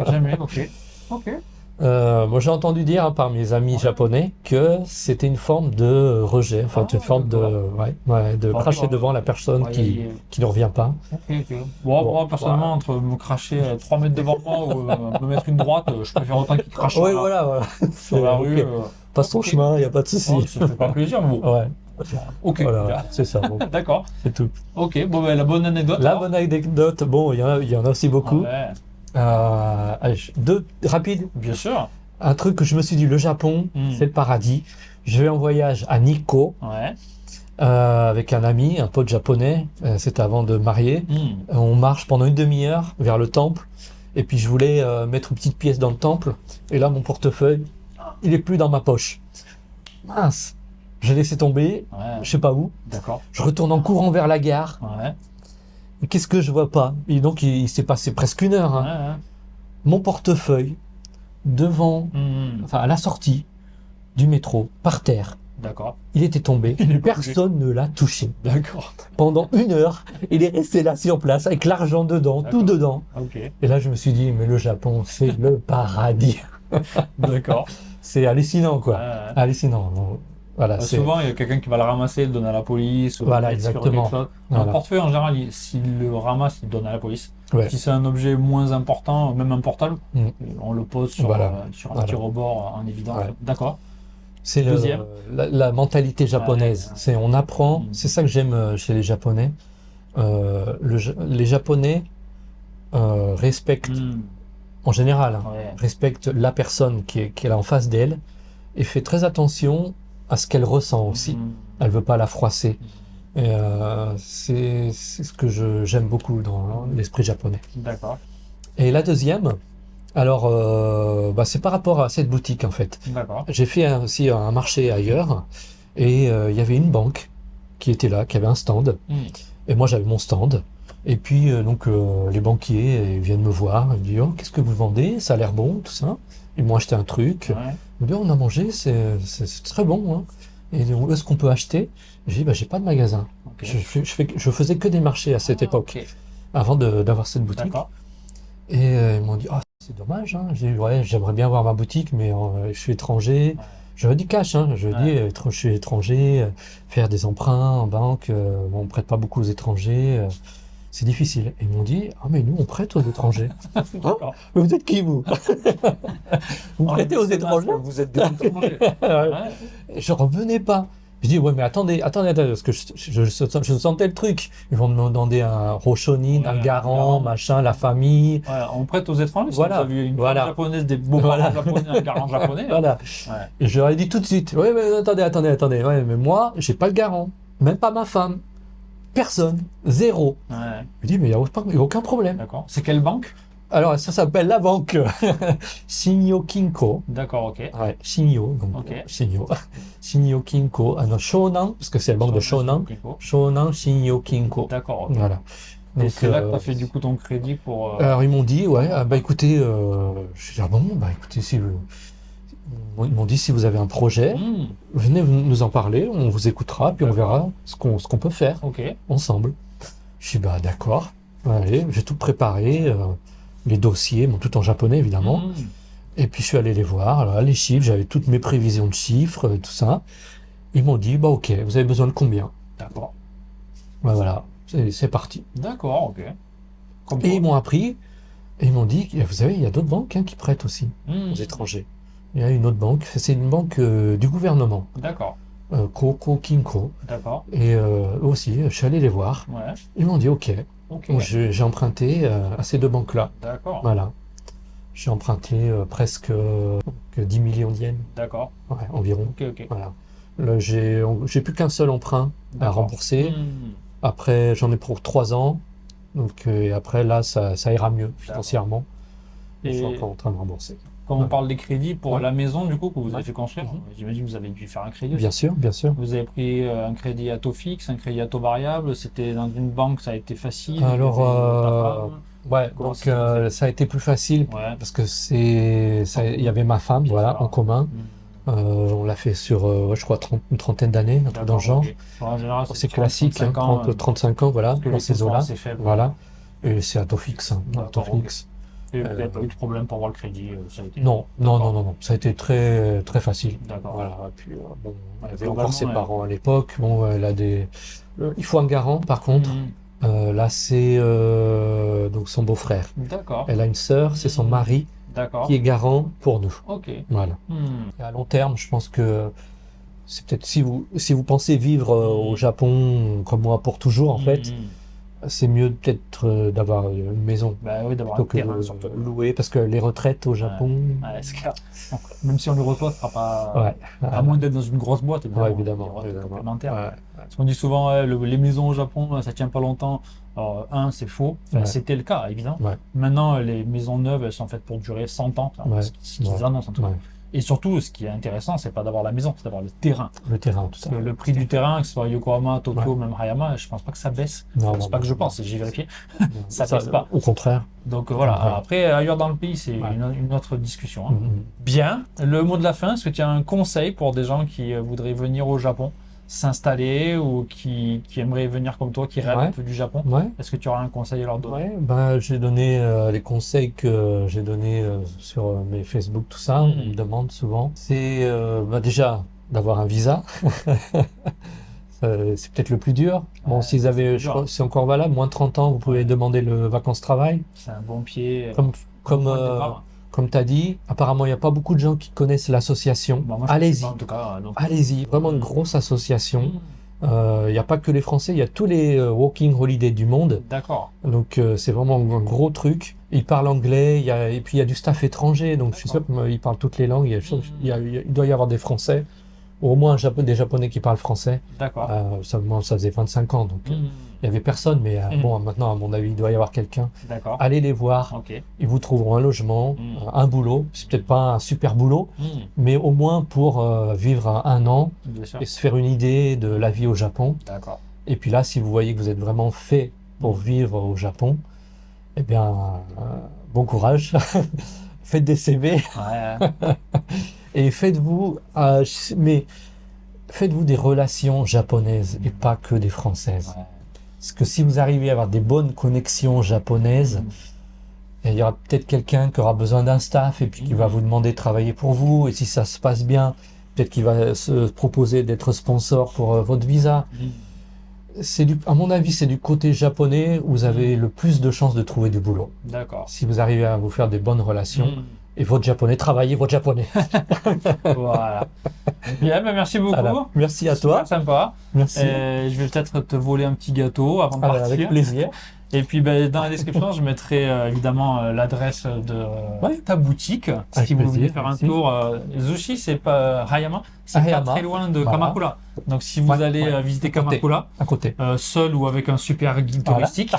Jamais, ok. Ok. moi j'ai entendu dire par mes amis japonais que c'était une forme de rejet, enfin une forme de, de Bon, cracher bon. devant la personne Ouais, qui ne revient pas. Ok. Bon, moi, personnellement, entre me cracher 3 mètres devant moi ou me mettre une droite, je préfère autant qu'il crache Oui, sur voilà. sur la rue. Ok. Passe ton chemin, il n'y a pas de souci. Oh, ça fait pas plaisir, mais bon. Ouais, Ok. voilà, c'est ça. Bon, D'accord. c'est tout. Ok. Bon, ben, la bonne anecdote. La alors. bonne anecdote, bon, il y en a aussi beaucoup. Ouais, Allez, deux rapides. bien sûr. Un truc que je me suis dit, le Japon, c'est le paradis. Je vais en voyage à Nikko Ouais. avec un ami, un pote japonais. C'était avant de marier. On marche pendant une demi-heure vers le temple. Et puis je voulais mettre une petite pièce dans le temple. Et là, mon portefeuille, il est plus dans ma poche. Mince, j'ai laissé tomber, Ouais. je sais pas où. D'accord. Je retourne en courant vers la gare. Ouais. Et qu'est-ce que je vois pas? Et donc il s'est passé presque 1 heure. Hein. Ouais. Mon portefeuille devant, enfin à la sortie du métro, par terre. D'accord. Il était tombé. Il est Personne ne l'a touché. D'accord. Pendant 1 heure, il est resté là sur place avec l'argent dedans, tout D'accord. dedans. Ok. Et là, je me suis dit, mais le Japon, c'est le paradis. D'accord. C'est hallucinant, quoi. Ouais. Hallucinant. Bon, voilà, c'est Souvent, il y a quelqu'un qui va le ramasser, le donner à la police. Ou Voilà, le mettre sur exactement. quelque chose. Voilà. Un portefeuille, en général, s'il le ramasse, il le donne à la police. Ouais. Si c'est un objet moins important, même un portable, Mm. on le pose sur, Voilà. sur un Voilà. petit rebord en évidence. Ouais. D'accord. C'est Deuxième. la mentalité japonaise. Ouais. C'est on apprend. Mm. C'est ça que j'aime chez les Japonais. Les Japonais respectent, en général, hein, Ouais. respectent la personne qui est là en face d'elle et fait très attention à ce qu'elle ressent aussi. Elle veut pas la froisser. Et, c'est ce que j'aime beaucoup dans l'esprit japonais. D'accord. Et la deuxième, alors c'est par rapport à cette boutique en fait. D'accord. J'ai fait aussi un marché ailleurs et il y avait une banque qui était là, qui avait un stand. Et moi j'avais mon stand. Et puis donc les banquiers viennent me voir, ils me disent oh, qu'est-ce que vous vendez? Ça a l'air bon, tout ça. Ils m'ont acheté un truc. Ouais. Ils me disent on a mangé, c'est très bon. Hein. Et où est-ce qu'on peut acheter? J'ai dit j'ai pas de magasin. Ok. Je faisais que des marchés à cette époque, Ok. avant d'avoir cette boutique. D'accord. Et ils m'ont dit, ah, c'est dommage, hein. J'ai dit, ouais, j'aimerais bien avoir ma boutique, mais je suis étranger. Ouais. J'aurais dit cash, hein. Je Ouais. dis, je suis étranger, faire des emprunts en banque, on prête pas beaucoup aux étrangers, c'est difficile. Et ils m'ont dit, ah, mais nous, on prête aux étrangers. D'accord. Mais vous êtes qui, vous? Vous prêtez aux étrangers? Vous êtes des étrangers. Ouais. Ouais. Je revenais pas. Je dis, ouais, mais attendez, parce que je sentais le truc. Ils vont me demander un Roshonin, Ouais, un un garant, garant. machin, la famille. Ouais, on prête aux étrangers. Si Voilà. vous avez une Voilà. femme japonaise, des beaux-parents Voilà. japonais, un garant japonais. Voilà. Ouais. Et je leur ai dit tout de suite, ouais, mais attendez. Ouais, mais moi, j'ai pas le garant. Même pas ma femme. Personne. Zéro. Ouais. Je dis, mais il n'y a aucun problème. D'accord. C'est quelle banque? Alors, ça s'appelle la banque Shinyo Kinko. D'accord, ok. Ouais, Shinyo. Donc, Ok. Shinyo. Shinyo Kinko. Shonan, parce que c'est la banque de Shonan. Shonan Shinyo Kinko. D'accord, ok. Voilà. Et Donc, c'est là que tu as fait du coup ton crédit pour. alors ils m'ont dit, ouais, bah écoutez, je dis, ah bon, bah écoutez, ils m'ont dit, si vous avez un projet, venez nous en parler, on vous écoutera, puis on verra ce qu'on peut faire Ok. ensemble. Je dis, bah d'accord, allez, j'ai tout préparé, les dossiers, bon, tout en japonais évidemment, et puis je suis allé les voir, là, les chiffres, j'avais toutes mes prévisions de chiffres, tout ça. Ils m'ont dit, bah ok, vous avez besoin de combien? D'accord. Bah voilà, c'est parti. D'accord, ok. Comme Et ils quoi. m'ont appris, et ils m'ont dit, vous savez, il y a d'autres banques hein, qui prêtent aussi aux étrangers. Il y a une autre banque, c'est une banque du gouvernement, D'accord. Koko Kinko. D'accord. Et eux aussi, je suis allé les voir. Ouais. Ils m'ont dit, ok, Ok. Donc, j'ai emprunté à ces deux banques-là. D'accord. Voilà. J'ai emprunté presque 10 millions d'yens. D'accord. Ouais, environ. Ok, ok. Voilà. Là, j'ai plus qu'un seul emprunt à D'accord. rembourser. Après, j'en ai pour 3 ans. Donc, et après, là, ça ira mieux financièrement. Je suis Et encore en train de rembourser. quand on parle des crédits pour Ouais. la maison, du coup, que vous avez Ouais. fait construire, j'imagine que vous avez dû faire un crédit aussi. Bien sûr, bien sûr. Vous avez pris un crédit à taux fixe, un crédit à taux variable. C'était dans une banque, ça a été facile. Alors, Il y avait ta femme. ouais, Comment donc ça s'est passé? ça a été plus facile Ouais. parce que il y avait ma femme, voilà, en commun. On l'a fait sur, ouais, je crois, une trentaine d'années, un truc dans le genre. Ok. En général, C'est classique, 35 ans, 35 ans, voilà, parce que dans les ces taux sont eaux-là. assez faibles. Voilà. Et c'est à taux fixe, à taux D'accord, ok. fixe. Et vous n'avez pas eu de problème pour avoir le crédit, ça a été. Non, non, D'accord. non, non, non, ça a été très, très facile. D'accord. Voilà. Et puis, bon, Ouais, elle avait encore ses globalement, parents à l'époque. Bon, elle a il faut un garant, par contre. Là, c'est donc son beau-frère. D'accord. Elle a une sœur, c'est son mari D'accord. qui est garant pour nous. Ok. Voilà. Et à long terme, je pense que c'est peut-être si vous pensez vivre au Japon comme moi pour toujours, en fait, c'est mieux peut-être d'avoir une maison Bah oui, d'avoir un plutôt que terrain de surtout. louer, parce que les retraites au Japon, Ouais, c'est clair. Donc, même si on le reçoit, ce sera pas. ouais, À moins d'être dans une grosse boîte, évidemment. ouais, évidemment, Il y aura des évidemment. complémentaires. Ouais, Parce qu'on dit souvent, ouais, les maisons au Japon, ça tient pas longtemps. Alors, c'est faux. Enfin, Ouais. c'était le cas, évidemment. ouais, Maintenant, les maisons neuves, elles sont faites pour durer 100 ans. Ouais. Ce qu'ils Ouais. annoncent, en tout cas. ouais. Et surtout, ce qui est intéressant, c'est pas d'avoir la maison, c'est d'avoir le terrain. Le terrain, tout Parce ça. que le prix du terrain, que ce soit Yokohama, Tokyo, même Hayama, je pense pas que ça baisse. Non, Enfin, non, c'est pas non, que je non. pense, j'ai vérifié. Non, Ça baisse pas. Au contraire. Donc voilà. Ouais. Alors, après, ailleurs dans le pays, c'est Ouais. une autre discussion. Hein. Mhm. Bien. Le mot de la fin, est-ce que tu as un conseil pour des gens qui voudraient venir au Japon, s'installer ou qui aimeraient venir comme toi, qui rêvent Ouais. un peu du Japon? Ouais. Est-ce que tu auras un conseil à leur donner? Ouais, ben, j'ai donné les conseils que j'ai donnés sur mes Facebook, tout ça. On me demande souvent. C'est déjà d'avoir un visa. C'est peut-être le plus dur. Bon, Ouais, s'ils avaient, je crois que c'est encore valable, moins de 30 ans, vous pouvez demander le vacances-travail. C'est un bon pied. Comme point de départ. tu as dit, apparemment, il n'y a pas beaucoup de gens qui connaissent l'association. Bah, moi, je Allez-y, sais pas, en tout cas. Donc, allez-y. Vraiment une grosse association. Il n'y a pas que les Français, il y a tous les Working Holiday du monde. D'accord. Donc c'est vraiment un gros truc. Ils parlent anglais, et puis il y a du staff étranger, donc je suis sûr qu'ils parlent toutes les langues. Il doit y avoir des Français, ou au moins des Japonais qui parlent français. D'accord. Ça faisait 25 ans, donc il y avait personne, mais bon, maintenant, à mon avis, il doit y avoir quelqu'un. D'accord. Allez les voir, Ok. ils vous trouveront un logement, un boulot. C'est peut-être pas un super boulot, mais au moins pour vivre un an Bien sûr. et se faire une idée de la vie au Japon. D'accord. Et puis là, si vous voyez que vous êtes vraiment fait pour vivre au Japon, eh bien, bon courage. Faites des CV Ouais. et faites-vous des relations japonaises et pas que des françaises. Ouais. Parce que si vous arrivez à avoir des bonnes connexions japonaises, il y aura peut-être quelqu'un qui aura besoin d'un staff et puis qui va vous demander de travailler pour vous. Et si ça se passe bien, peut-être qu'il va se proposer d'être sponsor pour votre visa. À mon avis, c'est du côté japonais où vous avez le plus de chances de trouver du boulot. D'accord. Si vous arrivez à vous faire des bonnes relations et votre japonais, travaillez votre japonais. Voilà. Bien, ben merci beaucoup. Voilà. Merci à toi. Super sympa. Merci. Je vais peut-être te voler un petit gâteau avant de Alors, partir. avec plaisir. Et puis ben, dans la description, je mettrai évidemment l'adresse de ta boutique. Si Avec vous voulez plaisir, faire un merci. tour, Zushi, c'est pas Hayama, c'est pas Hayama. très loin de Voilà. Kamakura. Donc si vous Ouais, allez ouais. visiter À côté. Kamakura, À côté. seul ou avec un super guide Voilà. touristique,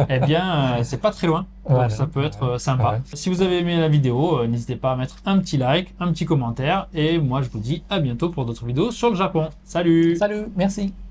eh bien c'est pas très loin. Donc Voilà. ça peut être sympa. Ouais. Si vous avez aimé la vidéo, n'hésitez pas à mettre un petit like, un petit commentaire. Et moi je vous dis à bientôt pour d'autres vidéos sur le Japon. Salut! Salut, merci.